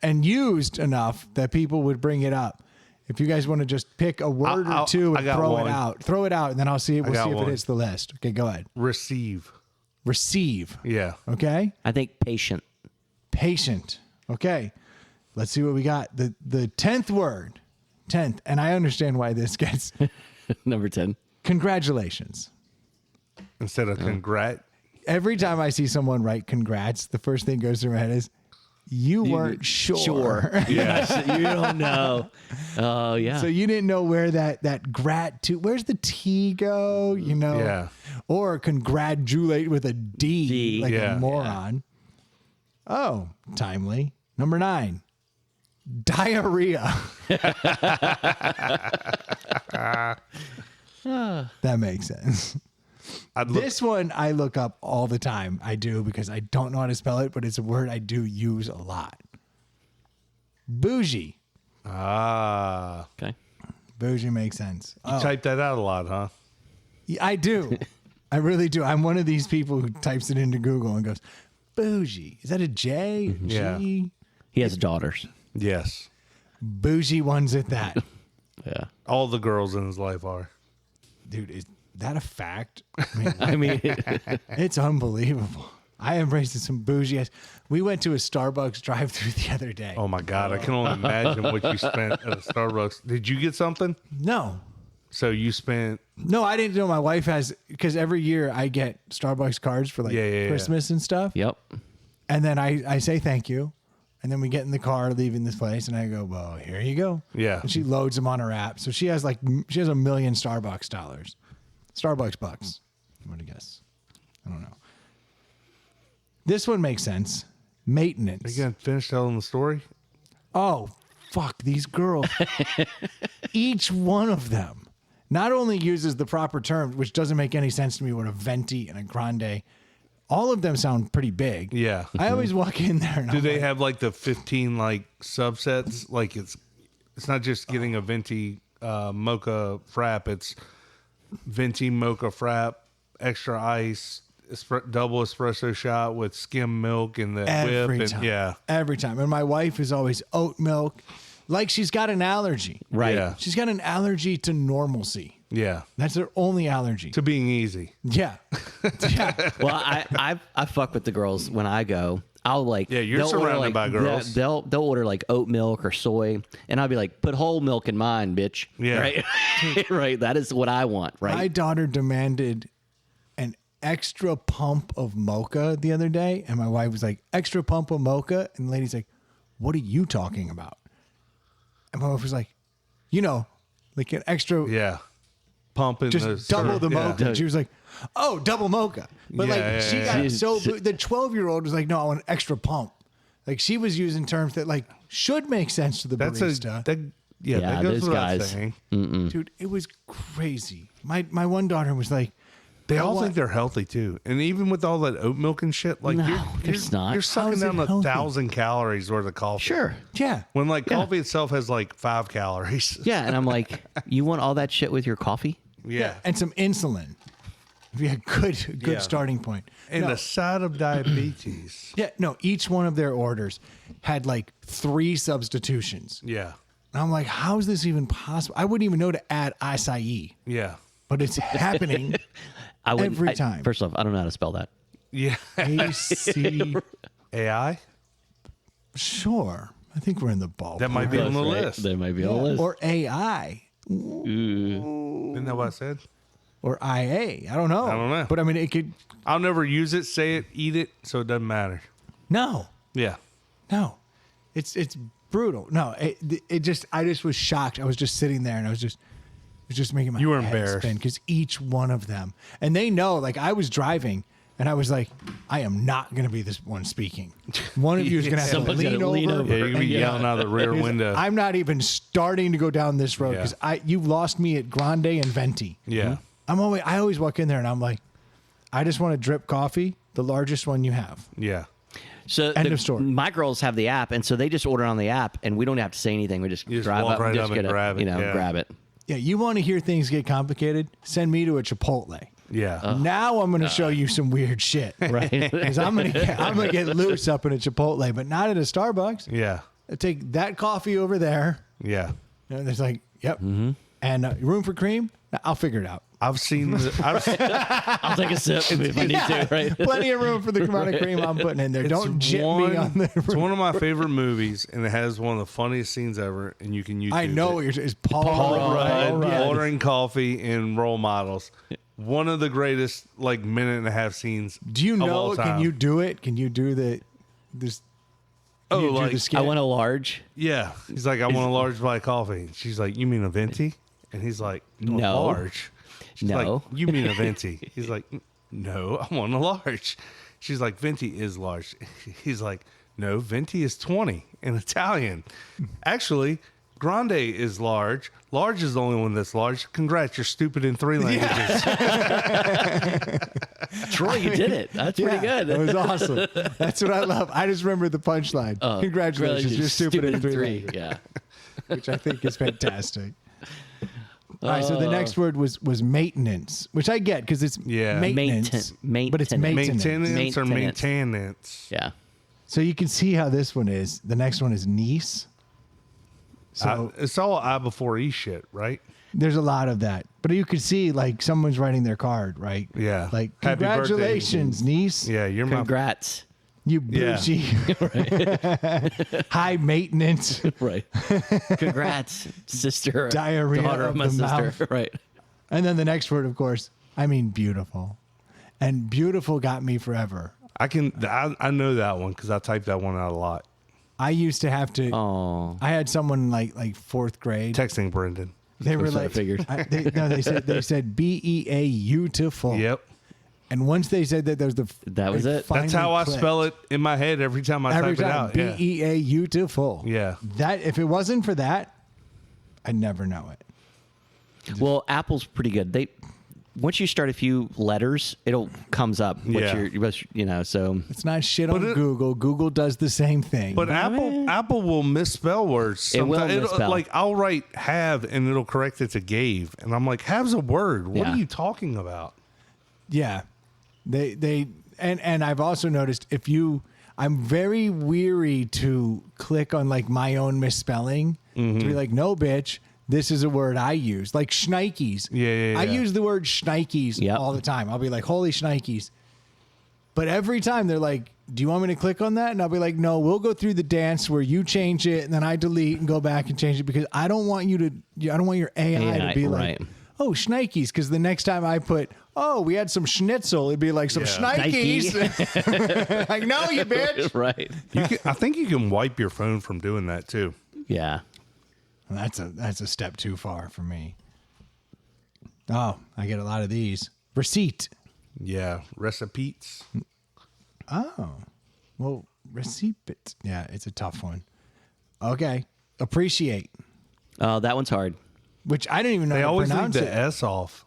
and used enough that people would bring it up? If you guys want to just pick a word or two and throw it out, and then I'll see. We'll see if it hits the list. Okay, go ahead. Receive. Yeah. Okay. I think patient. Okay. Let's see what we got. The 10th word. 10th. And I understand why this gets Number 10. Congratulations. Instead of congrat. Every time I see someone write congrats, the first thing goes through my head is, you weren't sure. Yes. You don't know. Oh, yeah. So you didn't know where that grat to, where's the T go? Yeah. Or congratulate with a D. Like a moron. Yeah. Oh, timely. Number 9, diarrhea. That makes sense. This one I look up all the time. I do, because I don't know how to spell it, but it's a word I do use a lot. Bougie. Okay. Bougie makes sense. You type that out a lot, huh? Yeah, I do. I really do. I'm one of these people who types it into Google and goes, bougie. Is that a J? Mm-hmm. Yeah. G? He has daughters. Yes. Bougie ones at that. Yeah. All the girls in his life are. Dude, is that a fact? I mean, it's unbelievable. I embraced some bougie. We went to a Starbucks drive-thru the other day. Oh my God. I can only imagine what you spent at a Starbucks. Did you get something? No. So you spent... No, I didn't know. My wife has, because every year I get Starbucks cards for Christmas and stuff. Yep. And then I say thank you. And then we get in the car leaving this place, and I go, well, here you go. Yeah. And she loads them on her app. So she has a million Starbucks dollars. Starbucks bucks. I'm going to guess. I don't know. This one makes sense. Maintenance. Are you going to finish telling the story? Oh, fuck. These girls. Each one of them not only uses the proper terms, which doesn't make any sense to me, what a venti and a grande. All of them sound pretty big. Yeah. I always walk in there. And Do they have like the 15 like subsets? Like it's not just getting a venti mocha frap. It's venti mocha frap, extra ice, double espresso shot with skim milk and the whip. Every And, time. yeah. Every time. And my wife is always oat milk like she's got an allergy. Right. Yeah. She's got an allergy to normalcy. Yeah. That's her only allergy. To being easy. Yeah. Yeah. Well, I fuck with the girls when I go. I'll like you're they'll order, surrounded like, by girls. They'll order like oat milk or soy, and I'll be like, put whole milk in mine, bitch. Yeah. Right. Right. That is what I want. Right. My daughter demanded an extra pump of mocha the other day, and my wife was like, extra pump of mocha, and the lady's like, what are you talking about? And my wife was like, like an extra Yeah. Pumping just double the mocha. Yeah. She was like, "Oh, double mocha." But she got so the 12-year-old was like, "No, I want an extra pump." Like she was using terms that like should make sense to the barista. That goes those without guys. saying. Dude, it was crazy. My one daughter was like, They all think they're healthy too, and even with all that oat milk and shit, like No, you're it's not. You're How sucking is it down healthy? 1,000 calories worth of coffee. Sure. "Yeah, When like coffee itself has like 5 calories. Yeah, and I'm like, you want all that shit with your coffee? Yeah. and some insulin." Yeah, good Yeah. starting point. And No. a side of diabetes. Yeah, no, each one of their orders had like 3 substitutions. Yeah. And I'm like, how is this even possible? I wouldn't even know to add acai, Yeah. but it's happening I would every time. First off, I don't know how to spell that. Yeah. AC, AI? Sure. I think we're in the ballpark. That might be on the Right. list. They might be on the list. Or AI Isn't that what I said? or IA. I don't know. I don't know. But I mean, it could. I'll never use it, say it, eat it, so it doesn't matter. No, Yeah. no. It's brutal. No, it just. I just was shocked. I was just sitting there and it was just making my You were head embarrassed. spin because each one of them, and they know. Like I was driving. And I was like, I am not going to be this one speaking. One of you is going to have to Someone's lean gotta lean over. over. Yeah, you're going to be and yelling out the rear window. I'm not even starting to go down this road Yeah. because you lost me at Grande and Venti. Yeah. I always walk in there and I'm like, I just want to drip coffee, the largest one you have. Yeah. So End of story. My girls have the app, and so they just order on the app, and we don't have to say anything. We just You just drive walk up, right and just up and get grab it, yeah. grab it. Yeah, you want to hear things get complicated? Send me to a Chipotle. Yeah. Now I'm going to show you some weird shit. Right. Because I'm going to get loose up in a Chipotle, but not at a Starbucks. Yeah. I take that coffee over there. Yeah. And it's like, yep. And room for cream? I'll figure it out. I've seen. I'll take a sip if I need to. Right. Plenty of room for the amount of cream I'm putting in there. Don't jit me on the. It's one of my favorite movies, and it has one of the funniest scenes ever. And you can YouTube. I know it. what you're saying. It's Paul Rudd Rudd. ordering coffee in role models. One of the greatest like minute and a half scenes. Do you of know? all Can time. you do it? Can you do this? Oh, you do like the skit? I want a large. yeah. He's like, I want a large black coffee. She's like, you mean a venti? And he's like, No. large. She's No. like, you mean a venti? He's like, no, I want a large. She's like, venti is large. He's like, no, venti is 20 in Italian. Actually, grande is large. Large is the only one that's large. Congrats, you're stupid in 3 languages. Troy, you did it. That's pretty good. That was awesome. That's what I love. I just remember the punchline. Congratulations, you're stupid in 3. Yeah. Which I think is fantastic. All right, so the next word was maintenance, which I get because it's Yeah. maintenance, but it's Maintenance. maintenance. Maintenance or Maintenance. maintenance. Yeah. So you can see how this one is. The next one is niece. So It's all I before E shit, right? there's a lot of that, but you can see like someone's writing their card, right? Yeah. Like Happy birthday. congratulations, niece. Yeah, you're my. Congrats. You Yeah. bougie, high maintenance. Right. Congrats, sister. Diarrhea daughter of of my the sister. mouth. Right. And then the next word, of course, I mean beautiful, and beautiful got me forever. I know that one because I typed that one out a lot. I used to have to. Oh. I had someone like fourth grade. Texting Brendan. They were That's what I like, figured. they said beautiful. Yep. And once they said that, there was That was it. That's how I spell it in my head every time I Every type it time, out. Yeah. beautiful. Yeah. That if it wasn't for that, I'd never know it. Well, Apple's pretty good. They once you start a few letters, it'll comes up. What Yeah. so It's not shit on But Google. Google does the same thing. But Apple will misspell words. It will Sometimes misspell. Like I'll write have and it'll correct it to gave, and I'm like, have's a word. What Yeah. are you talking about? yeah, they and I've also noticed I'm very weary to click on like my own misspelling to be like, no, bitch, this is a word I use. Like shnikes. Yeah. I use the word shnikes all the time. I'll be like, holy shnikes. But every time they're like, do you want me to click on that? And I'll be like, no, we'll go through the dance where you change it and then I delete and go back and change it because I don't want you to, I don't want your AI to be like, oh, shnikes. Because the next time I put, oh, we had some schnitzel, it'd be like some shnikes. Like, no, you bitch. Right. I think you can wipe your phone from doing that too. Yeah. Well, that's a step too far for me. Oh, I get a lot of these. Receipt. Yeah. Recipes. Oh, well, receipt. Yeah, it's a tough one. Okay. Appreciate. Oh, that one's hard. Which I didn't even know They how to always leave pronounce the it. S off.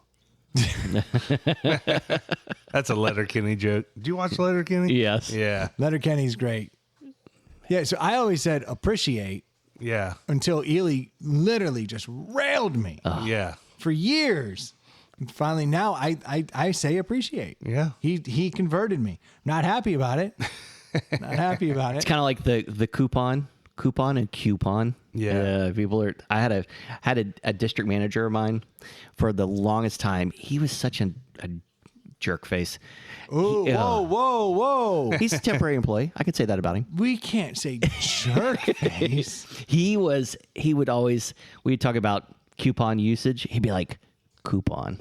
That's a Letterkenny joke. Do you watch Letterkenny? Yes. Yeah. Letterkenny's great. Yeah, so I always said appreciate Yeah. until Ely literally just railed me Yeah. for years. And finally, now I say appreciate. Yeah. He converted me. Not happy about it. Not happy about It's it. kind of like the coupon and coupon. Yeah. People are. I had a district manager of mine for the longest time. He was such a jerk face. Ooh, whoa. He's a temporary employee. I could say that about him. We can't say jerk face. He would always, we'd talk about coupon usage. He'd be like, coupon.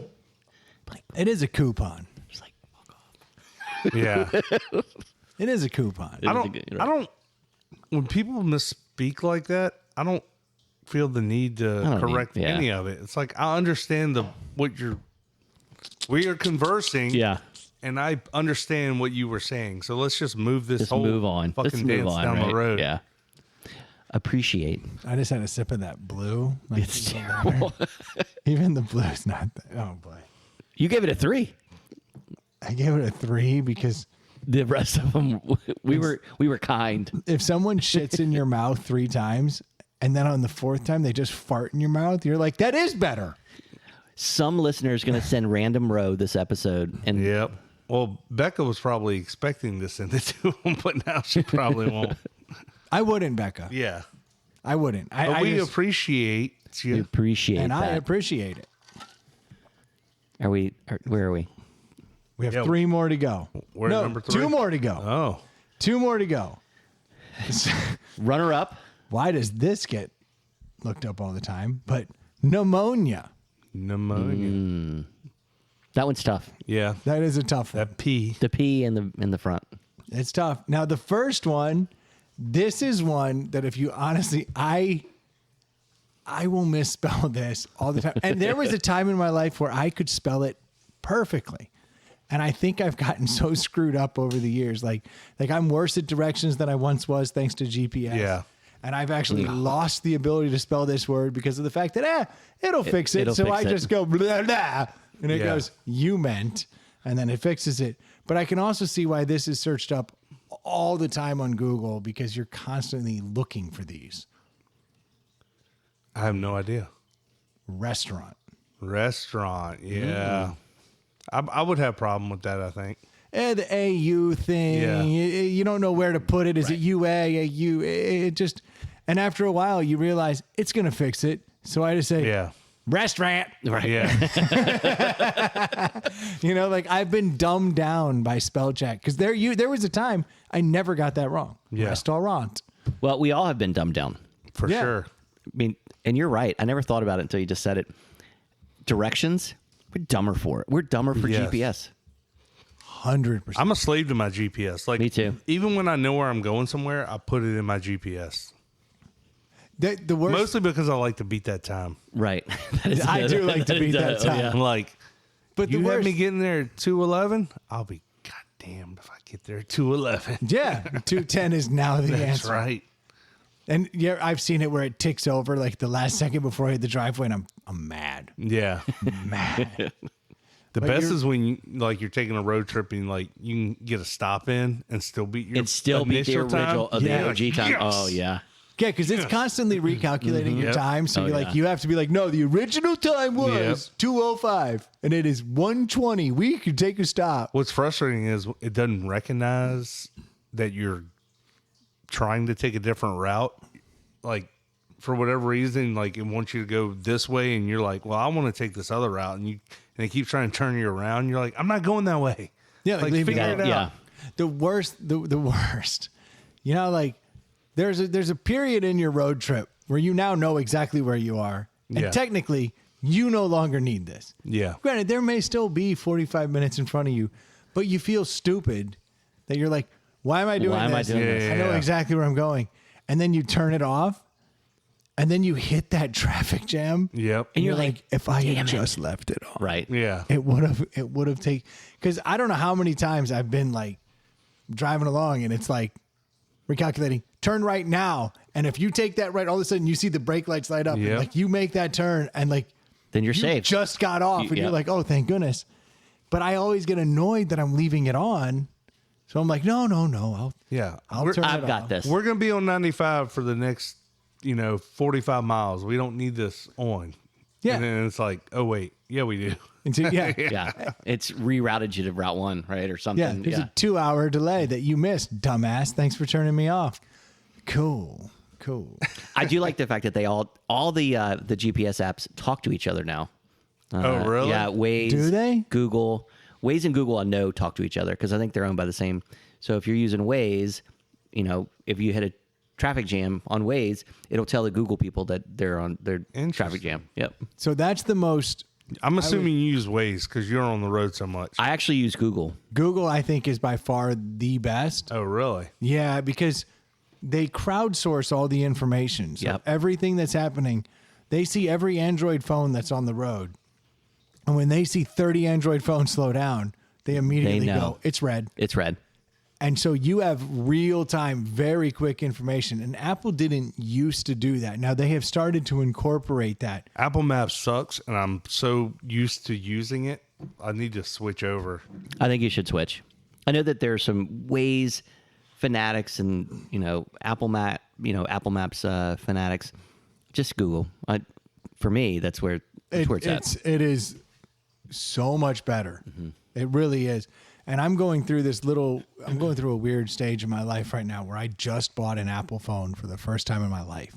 Like, It is a coupon. just like, fuck off. Yeah. It is a coupon. I don't, when people misspeak like that, I don't feel the need to correct any of it. It's like, I understand we are conversing. Yeah. And I understand what you were saying. So let's just move this whole Move on. Let's fucking move dance on, down right? the road. Yeah. Appreciate. I just had a sip of that blue. Like, It's terrible. even the blue's not that. Oh, boy. You gave it a 3. I gave it a 3 because The rest of them, we were kind. if someone shits in your mouth 3 times and then on the 4th time they just fart in your mouth, you're like, that is better. Some listeners going to send Random Row this episode, and Yep. Well, Becca was probably expecting to send it to him, but now she probably won't. I wouldn't, Becca. Yeah. I wouldn't. But we appreciate we you. appreciate and that. I appreciate it. Where are we? We have 3 more to go. We're at number 3. 2 more to go. Oh. 2 more to go. Runner up. Why does this get looked up all the time? But pneumonia. Pneumonia. That one's tough. Yeah. That is a tough one. That P. The P in the front. It's tough. Now, the first one, this is one that if you honestly, I will misspell this all the time. And there was a time in my life where I could spell it perfectly. And I think I've gotten so screwed up over the years. Like I'm worse at directions than I once was thanks to GPS. Yeah. And I've actually lost the ability to spell this word because of the fact that, it'll fix it. So I just go, blah, blah, and it goes, you meant, and then it fixes it. But I can also see why this is searched up all the time on Google because you're constantly looking for these. I have no idea. Restaurant. Yeah. I would have a problem with that, I think. The AU thing. Yeah. You don't know where to put it. Is it UA, AU? It just, and after a while you realize it's going to fix it. So I just say, restaurant. Right. Yeah. Like I've been dumbed down by spell check because there was a time I never got that wrong. Yeah. Restaurant. Well, we all have been dumbed down. For sure. I mean, and you're right. I never thought about it until you just said it. Directions, we're dumber for it. We're dumber for GPS. 100%. I'm a slave to my GPS. Like Me too. Even when I know where I'm going somewhere, I put it in my GPS. The worst. Mostly because I like to beat that time. Right. I do like to beat that time. I'm like, But you the have worst. me getting there at 2:11, I'll be goddamned if I get there at 2:11. Yeah, 210 is now the That's answer. right. And yeah, I've seen it where it ticks over like the last second before I hit the driveway, and I'm mad. Yeah. Mad. The But best you're- is when you're taking a road trip and you can get a stop in and still beat your And still beat the initial time. original of the Yeah. OG time. Yes. Oh, yeah. Yeah, because it's constantly recalculating your Yep. time. So Oh, you're yeah. like, you have to be like, no, the original time was 2:05, and it is 1:20. We could take a stop. What's frustrating is it doesn't recognize that you're trying to take a different route. Like for whatever reason, like it wants you to go this way, and you're like, well, I want to take this other route, and they keep trying to turn you around. And you're like, I'm not going that way. Yeah, like leave figure it out. Yeah. The worst. You know, like there's a period in your road trip where you now know exactly where you are, and technically you no longer need this. Yeah. Granted, there may still be 45 minutes in front of you, but you feel stupid that you're like, why am I doing this? I know exactly where I'm going. And then you turn it off, and then you hit that traffic jam. Yep. And you're like, if I had just left it on. Right. Yeah. It would have taken, because I don't know how many times I've been like driving along and it's like recalculating, turn right now. And if you take that right, all of a sudden you see the brake lights light up. And like you make that turn and like, then you're safe. Just got off and you're like, oh, thank goodness. But I always get annoyed that I'm leaving it on. So I'm like, no. I'll turn it off. I've got this. We're going to be on 95 for the next, 45 miles. We don't need this on. Yeah. And then it's like, oh, wait. Yeah, we do. Yeah. It's rerouted you to Route 1, right? Or something. Yeah. There's a 2-hour delay that you missed, dumbass. Thanks for turning me off. Cool. I do like the fact that they all the GPS apps talk to each other now. Oh, really? Yeah. Waze. Do they? Google. Waze and Google, I know, talk to each other because I think they're owned by the same. So if you're using Waze, if you hit a traffic jam on Waze, it'll tell the Google people that they're on their traffic jam. Yep. So that's the most. I'm assuming you use Waze because you're on the road so much. I actually use Google. Google, I think, is by far the best. Oh, really? Yeah, because they crowdsource all the information. So everything that's happening, they see every Android phone that's on the road. And when they see 30 Android phones slow down, they immediately go, it's red. It's red. And so you have real-time, very quick information. And Apple didn't used to do that. Now they have started to incorporate that. Apple Maps sucks, and I'm so used to using it. I need to switch over. I think you should switch. I know that there's some Waze fanatics and Apple Maps fanatics. Just Google. For me, that's where it's at. It is so much better. Mm-hmm. It really is. And I'm going through a weird stage in my life right now where I just bought an Apple phone for the first time in my life.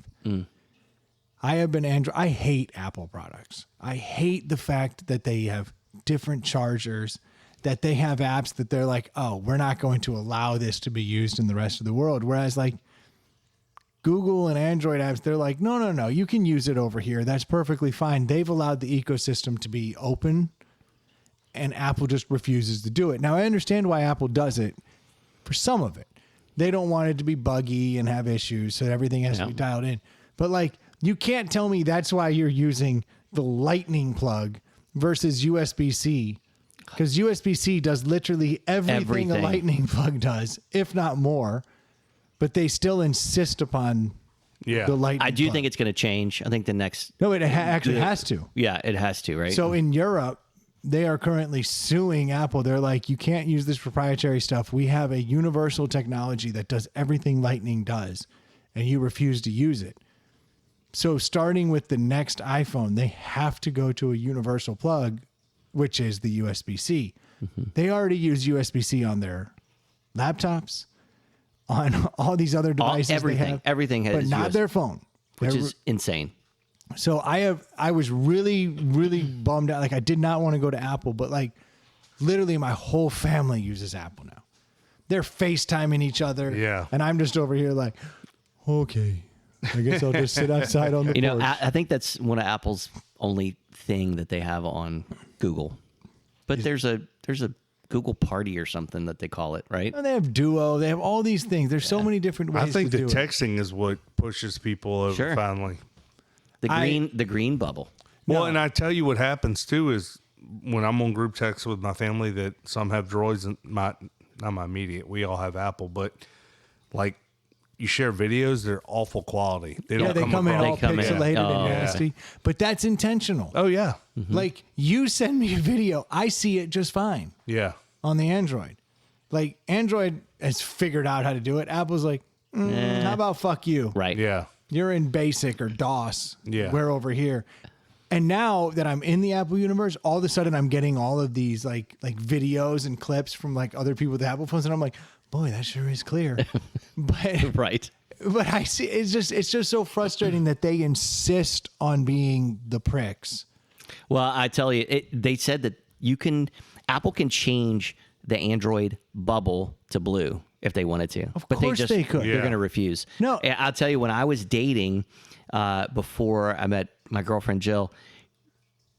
I have been I hate Apple products. I hate the fact that they have different chargers, that they have apps that they're like, oh, we're not going to allow this to be used in the rest of the world. Whereas like Google and Android apps, they're like, no, you can use it over here. That's perfectly fine. They've allowed the ecosystem to be open, and Apple just refuses to do it. Now, I understand why Apple does it for some of it. They don't want it to be buggy and have issues, so everything has to be dialed in. But like, you can't tell me that's why you're using the Lightning plug versus USB-C, because USB-C does literally everything a Lightning plug does, if not more. But they still insist upon the Lightning I do plug. think it's going to change. I think the next... No, it actually has to. Yeah, it has to, right? So in Europe, they are currently suing Apple. They're like, you can't use this proprietary stuff. We have a universal technology that does everything Lightning does, and you refuse to use it. So starting with the next iPhone, they have to go to a universal plug, which is the USB-C. Mm-hmm. They already use USB-C on their laptops, on all these other devices. Everything has, but not their phone, which is insane. So I was really, really bummed out. Like I did not want to go to Apple, but like literally my whole family uses Apple now. They're FaceTiming each other. Yeah. And I'm just over here like, okay, I guess I'll just sit outside on the porch. I think that's one of Apple's only thing that they have on Google. But there's a Google Party or something that they call it, right? And they have Duo. They have all these things. There's so many different ways I think to the do it. texting is what pushes people over finally. The green bubble. Well, and I tell you what happens too is when I'm on group text with my family that some have Droids and not my immediate. We all have Apple, but like you share videos, they're awful quality. They don't come in all pixelated and nasty. But that's intentional. Oh yeah. Mm-hmm. Like you send me a video, I see it just fine. Yeah. On the Android. Like Android has figured out how to do it. Apple's like, how about fuck you? Right. Yeah. You're in basic or DOS. Yeah. We're over here. And now that I'm in the Apple universe, all of a sudden I'm getting all of these like videos and clips from like other people with Apple phones. And I'm like, boy, that sure is clear. But right. But I see it's just so frustrating that they insist on being the pricks. Well, I tell you, they said that Apple can change the Android bubble to blue if they wanted to. Of but course they could. They're going to refuse. No. I'll tell you, when I was dating, before I met my girlfriend Jill,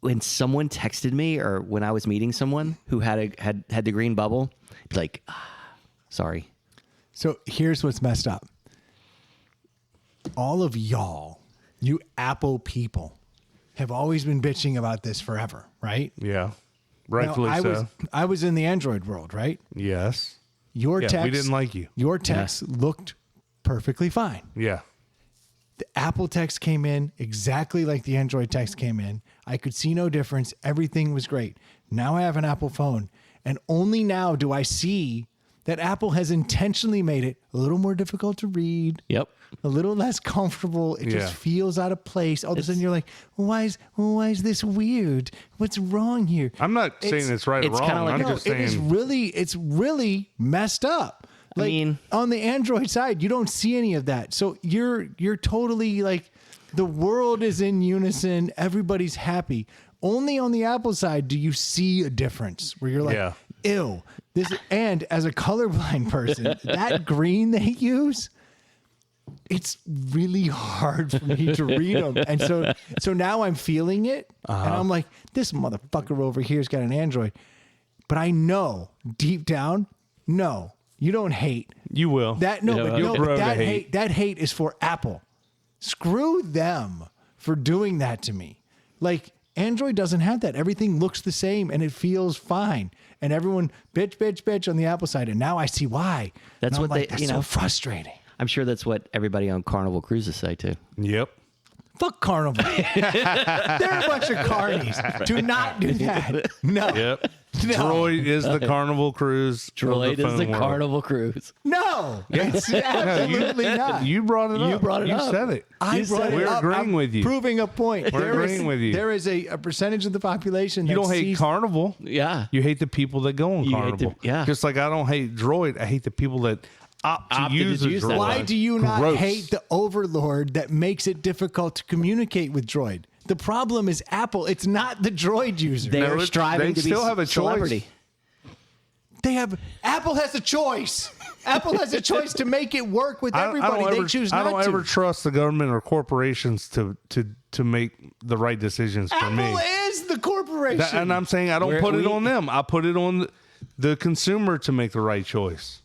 when someone texted me or when I was meeting someone who had the green bubble, like, sorry. So here's what's messed up. All of y'all, you Apple people, have always been bitching about this forever, right? Yeah. Rightfully so. I was in the Android world, right? Yes. Your text, we didn't like you. Your text looked perfectly fine. Yeah. The Apple text came in exactly like the Android text came in. I could see no difference. Everything was great. Now I have an Apple phone, and only now do I see that Apple has intentionally made it a little more difficult to read. Yep. A little less comfortable. It just feels out of place. All of a sudden you're like, why is this weird? What's wrong here? I'm not saying it's right or it's wrong. kinda like- I'm No, just saying it's really messed up. Like, I mean, on the Android side, you don't see any of that. So you're totally like, the world is in unison. Everybody's happy. Only on the Apple side do you see a difference where you're like, ew. And as a colorblind person, that green they use, it's really hard for me to read them. And so now I'm feeling it. And I'm like, this motherfucker over here's got an Android. But I know deep down, no, you don't hate. you will. That hate. That hate is for Apple. Screw them for doing that to me. Like, Android doesn't have that. Everything looks the same and it feels fine. And everyone bitch on the Apple side. And now I see why. That's what that's so frustrating. I'm sure that's what everybody on Carnival Cruises say too. Yep. Fuck Carnival. They're a bunch of carnies. Do not do that. No. Yep. No. Droid is the Carnival Cruise. Droid is the world. Carnival Cruise. No. It's absolutely not. You brought it up. You brought it up. You said it. I brought it We're up. agreeing I'm with you. Proving a point. We're agreeing with you. There is a percentage of the population that You don't hate sees Carnival. Yeah. You hate the people that go on You hate Carnival. yeah. Just like I don't hate Droid. I hate the people that opt to use a Droid. Why do you not Gross. hate the overlord that makes it difficult to communicate with Droid? The problem is Apple. It's not the Droid user. They're striving they to be still have a celebrity. choice. Apple has a choice. Apple has a choice to make it work with everybody. They choose not I don't to. ever trust the government or corporations to make the right decisions for me. Apple is the corporation. And I'm saying I don't put it on them. I put it on the consumer to make the right choice.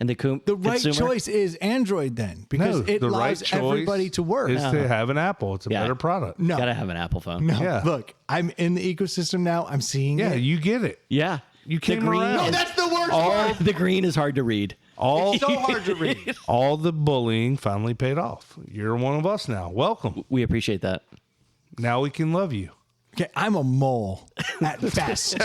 And the right consumer? choice is Android then, because it the right allows choice everybody to work. is to have an Apple. It's a better product. No. Gotta have an Apple phone. No, Yeah. look, I'm in the ecosystem now. I'm seeing Yeah, it. you get it. Yeah. You came green around. No, is- that's the worst part. The green is hard to read. All It's so hard to read. all the bullying finally paid off. You're one of us now. Welcome. We appreciate that. Now we can love you. Okay, I'm a mole at best.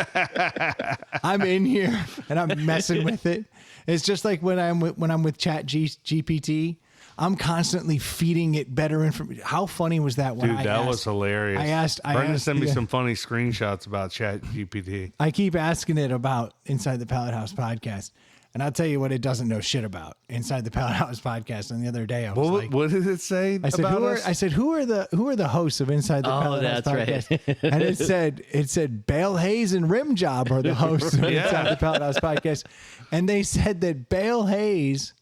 I'm in here and I'm messing with it. It's just like when I'm with Chat GPT. I'm constantly feeding it better information. How funny was that when Dude, I that asked, was hilarious. Brendan sent me some funny screenshots about Chat GPT. I keep asking it about Inside the Pallet House podcast. And I'll tell you what it doesn't know shit about Inside the Pallet House podcast. And the other day I was like, what did it say I said, about us? who are the hosts of Inside the Pallet House that's podcast? right. And it said Bale Hayes and Rim Job are the hosts of Inside the Pallet House podcast. And they said that Bale Hayes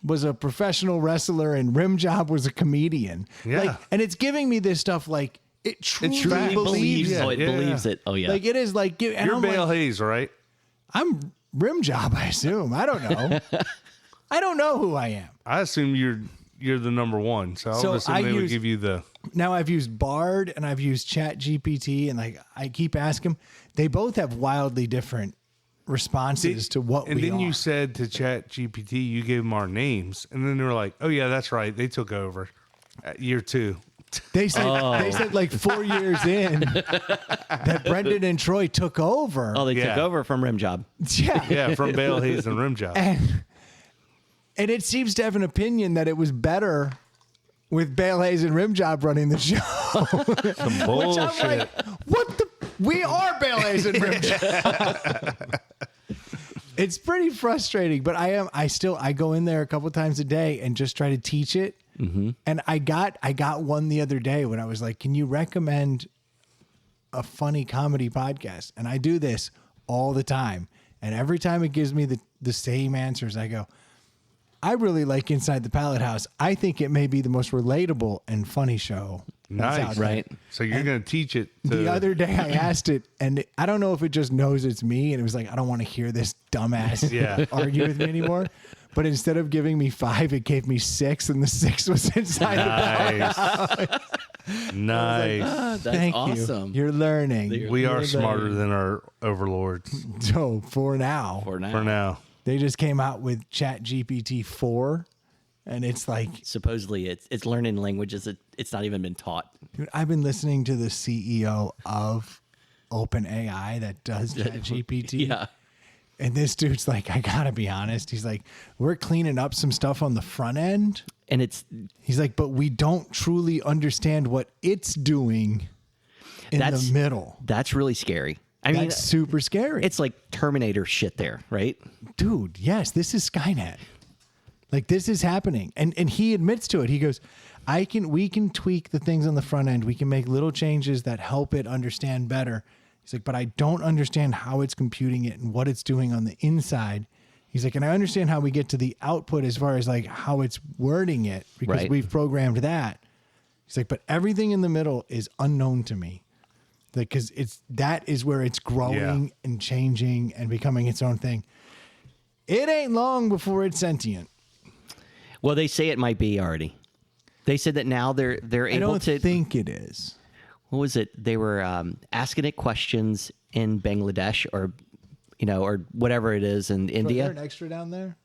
was a professional wrestler and Rim Job was a comedian. Yeah. And it's giving me this stuff like it truly fact. believes it. Oh, it believes it. Oh, yeah. Like it is like, and You're I'm Bale like, Hayes, right? I'm Rim Job, I assume. I don't know. I don't know who I am. I assume you're the number one. So I would assume they would give you the. Now I've used Bard and I've used Chat GPT, and like I keep asking them. They both have wildly different responses to what And we then are. you said to Chat GPT, you gave them our names, and then they were like, "Oh yeah, that's right. They took over at year 2." They said like 4 years in that Brendan and Troy took over. Oh, they took Yeah. over from Rim Job. Yeah. Yeah, from Bale Hayes and Rimjob. And it seems to have an opinion that it was better with Bale Hayes and Rim Job running the show. Some Which bullshit. I'm like, what the? We are Bale Hayes and Rim Job. It's pretty frustrating, but I go in there a couple times a day and just try to teach it. Mm-hmm. And I got one the other day when I was like, can you recommend a funny comedy podcast? And I do this all the time. And every time it gives me the same answers, I go, I really like Inside the Pallet House. I think it may be the most relatable and funny show. Nice. Right. So you're going to teach it. The other day I asked it, and I don't know if it just knows it's me, and it was like, I don't want to hear this dumbass argue with me anymore. But instead of giving me 5, it gave me 6, and the 6 was Inside the Pallet House. Nice. That's awesome. You're learning. We are smarter than our overlords. So for now. For now. They just came out with ChatGPT 4, and it's like... Supposedly it's learning languages that it's not even been taught. Dude, I've been listening to the CEO of OpenAI that does ChatGPT. Yeah. And this dude's like, I gotta be honest. He's like, we're cleaning up some stuff on the front end. And he's like, but we don't truly understand what it's doing in the middle. That's really scary. I mean, that's super scary. It's like Terminator shit there, right? Dude, yes, this is Skynet. Like, this is happening. And he admits to it. He goes, we can tweak the things on the front end. We can make little changes that help it understand better. He's like, but I don't understand how it's computing it and what it's doing on the inside. He's like, and I understand how we get to the output as far as like how it's wording it because we've programmed that. He's like, but everything in the middle is unknown to me. Like, because that is where it's growing and changing and becoming its own thing. It ain't long before it's sentient. Well, they say it might be already. They said that now they're able to. I don't think it is. What was it? They were asking it questions in Bangladesh or whatever it is in India. Is there an extra down there?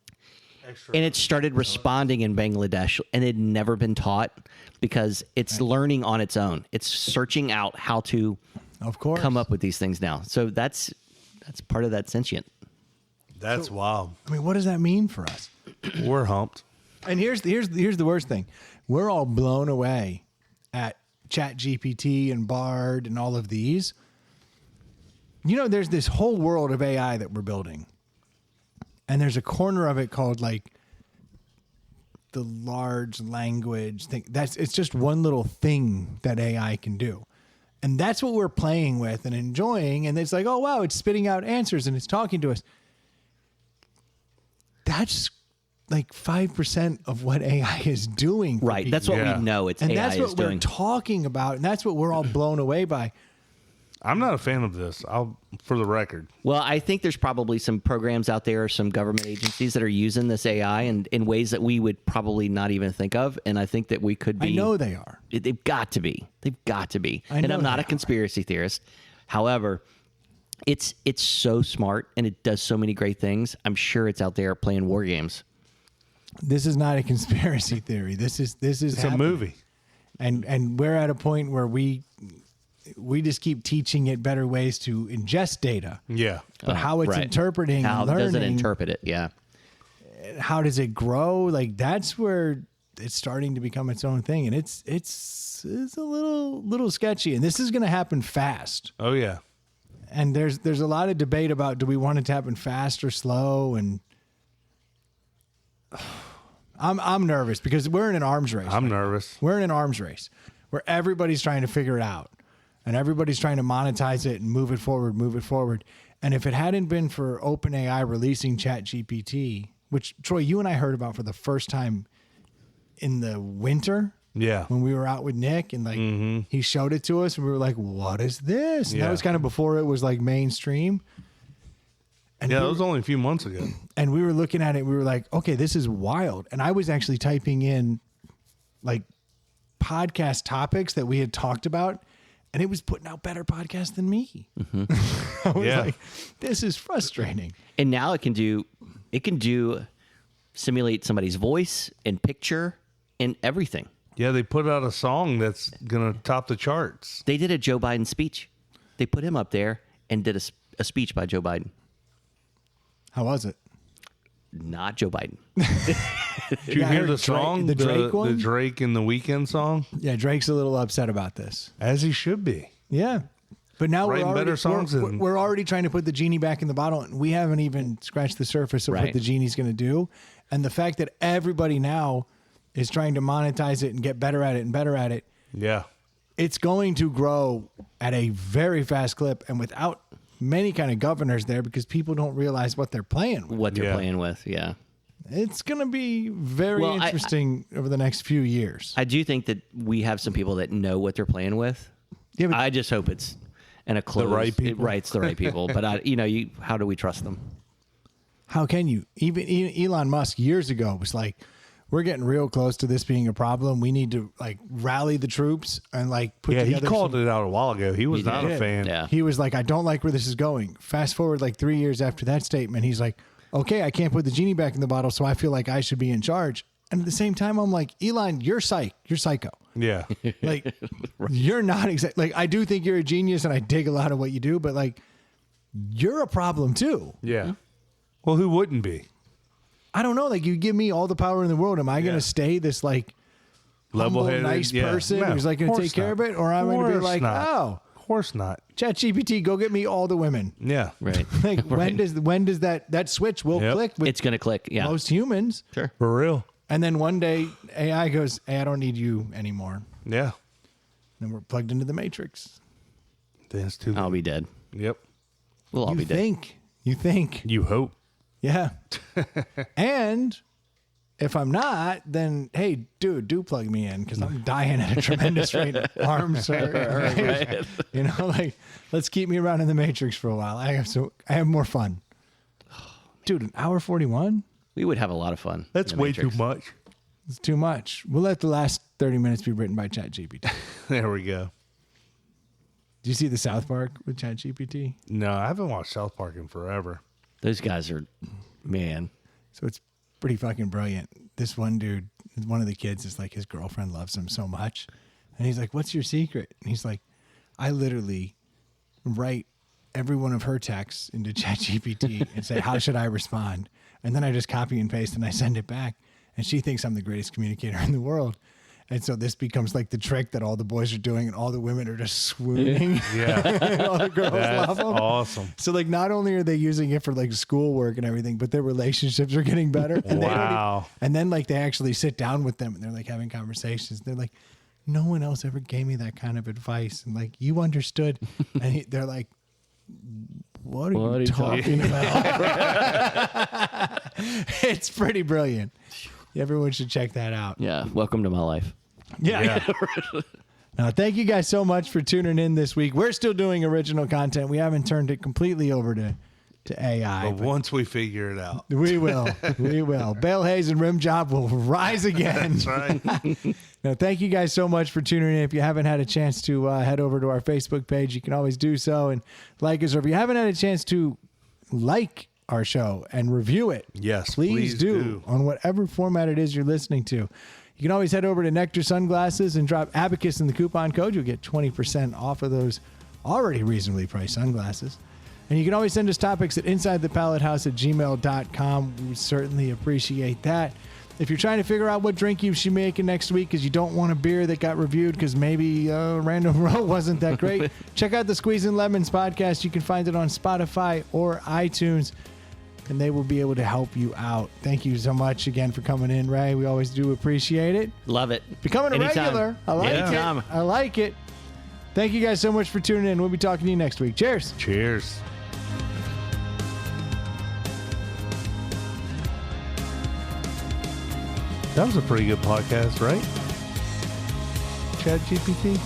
And it started responding in Bangladesh, and it had never been taught because it's learning on its own. It's searching out how to, come up with these things now. So that's part of that sentient. That's wild. I mean, what does that mean for us? We're humped. And here's the worst thing. We're all blown away at ChatGPT and Bard and all of these. You know, there's this whole world of AI that we're building. And there's a corner of it called like the large language thing. It's just one little thing that AI can do. And that's what we're playing with and enjoying. And it's like, oh, wow, it's spitting out answers and it's talking to us. That's like 5% of what AI is doing. Right. That's what we know it's AI is doing. And that's what we're talking about. And that's what we're all blown away by. I'm not a fan of this, for the record. Well, I think there's probably some programs out there, some government agencies that are using this AI in ways that we would probably not even think of. And I think that we could be. I know they are. They've got to be. They've got to be. And I'm not a conspiracy theorist. However, it's so smart and it does so many great things. I'm sure it's out there playing war games. This is not a conspiracy theory. This is it's a movie. And we're at a point where we just keep teaching it better ways to ingest data. Yeah. But how it's interpreting and learning. How does it interpret it? Yeah. How does it grow? Like, that's where it's starting to become its own thing. And it's a little sketchy. And this is going to happen fast. Oh, yeah. And there's a lot of debate about, do we want it to happen fast or slow? And I'm nervous because we're in an arms race. I'm nervous. We're in an arms race where everybody's trying to figure it out. And everybody's trying to monetize it and move it forward. And if it hadn't been for OpenAI releasing ChatGPT, which, Troy, you and I heard about for the first time in the winter. Yeah. When we were out with Nick and like he showed it to us and we were like, what is this? And that was kind of before it was like mainstream. And that was only a few months ago. And we were looking at it. We were like, okay, this is wild. And I was actually typing in like podcast topics that we had talked about. And it was putting out better podcasts than me. I was like, this is frustrating. And now it can simulate somebody's voice and picture and everything. Yeah, they put out a song that's going to top the charts. They did a Joe Biden speech. They put him up there and did a speech by Joe Biden. How was it? Not Joe Biden. Did you hear the song? The Drake one? The Drake and the Weeknd song? Yeah, Drake's a little upset about this. As he should be. Yeah. But now writing better songs. We're already trying to put the genie back in the bottle, and we haven't even scratched the surface of what the genie's going to do. And the fact that everybody now is trying to monetize it and get better at it and better at it. Yeah. It's going to grow at a very fast clip and without many kind of governors there because people don't realize what they're playing with. What they're playing with, yeah. It's going to be very interesting over the next few years. I do think that we have some people that know what they're playing with. Yeah, but I just hope it's in a closed... The right people. It's the right people. But, how do we trust them? How can you? Even Elon Musk years ago was like, we're getting real close to this being a problem. We need to rally the troops and put together. Yeah, he called it out a while ago. He was not a fan. Yeah. He was like, I don't like where this is going. Fast forward 3 years after that statement, he's like, okay, I can't put the genie back in the bottle, so I feel like I should be in charge. And at the same time, I'm like, Elon, you're psycho. Yeah. You're not exactly I do think you're a genius and I dig a lot of what you do, but you're a problem too. Yeah. Well, who wouldn't be? I don't know. You give me all the power in the world. Am I going to stay this level-headed, nice person who's going to take care of it? Or I'm going to be like, of course not. ChatGPT, go get me all the women. Yeah. Right. When does that switch will click with it's going to click, yeah. most humans? Sure. For real. And then one day AI goes, hey, I don't need you anymore. Yeah. And we're plugged into the Matrix. Then it's too late. I'll be dead. Yep. We'll all be dead. You think. You hope. Yeah. And if I'm not, then, hey, dude, do plug me in because I'm dying at a tremendous rate. Arms are, right. Let's keep me around in the Matrix for a while. I have more fun. Dude, an hour 41? We would have a lot of fun. That's way too much. It's too much. We'll let the last 30 minutes be written by ChatGPT. There we go. Do you see the South Park with ChatGPT? No, I haven't watched South Park in forever. Those guys are, man. So it's pretty fucking brilliant. This one dude, one of the kids is his girlfriend loves him so much. And he's like, what's your secret? And he's like, I literally write every one of her texts into ChatGPT and say, how should I respond? And then I just copy and paste and I send it back. And she thinks I'm the greatest communicator in the world. And so this becomes the trick that all the boys are doing and all the women are just swooning. Yeah. And all the girls love them. Awesome. So not only are they using it for schoolwork and everything, but their relationships are getting better. And wow. And then they actually sit down with them and they're having conversations. They're like, no one else ever gave me that kind of advice. And you understood. And they're like, what are you talking about? It's pretty brilliant. Everyone should check that out. Yeah. Welcome to my life. Yeah. Now, thank you guys so much for tuning in this week. We're still doing original content. We haven't turned it completely over to AI. But once we figure it out. We will. We will. Bale Hayes and Rim Job will rise again. That's right. Now, thank you guys so much for tuning in. If you haven't had a chance to head over to our Facebook page, you can always do so and like us. Or if you haven't had a chance to like our show and review it, yes, please do on whatever format it is you're listening to. You can always head over to Nectar Sunglasses and drop Abacus in the coupon code. You'll get 20% off of those already reasonably priced sunglasses. And you can always send us topics at insidethepallethouse@gmail.com. We certainly appreciate that. If you're trying to figure out what drink you should make next week because you don't want a beer that got reviewed because maybe Random Row wasn't that great, check out the Squeezing Lemons podcast. You can find it on Spotify or iTunes, and they will be able to help you out. Thank you so much again for coming in, Ray. We always do appreciate it. Love it. Becoming a regular. I like it. I like it. Thank you guys so much for tuning in. We'll be talking to you next week. Cheers. Cheers. That was a pretty good podcast, right? ChatGPT.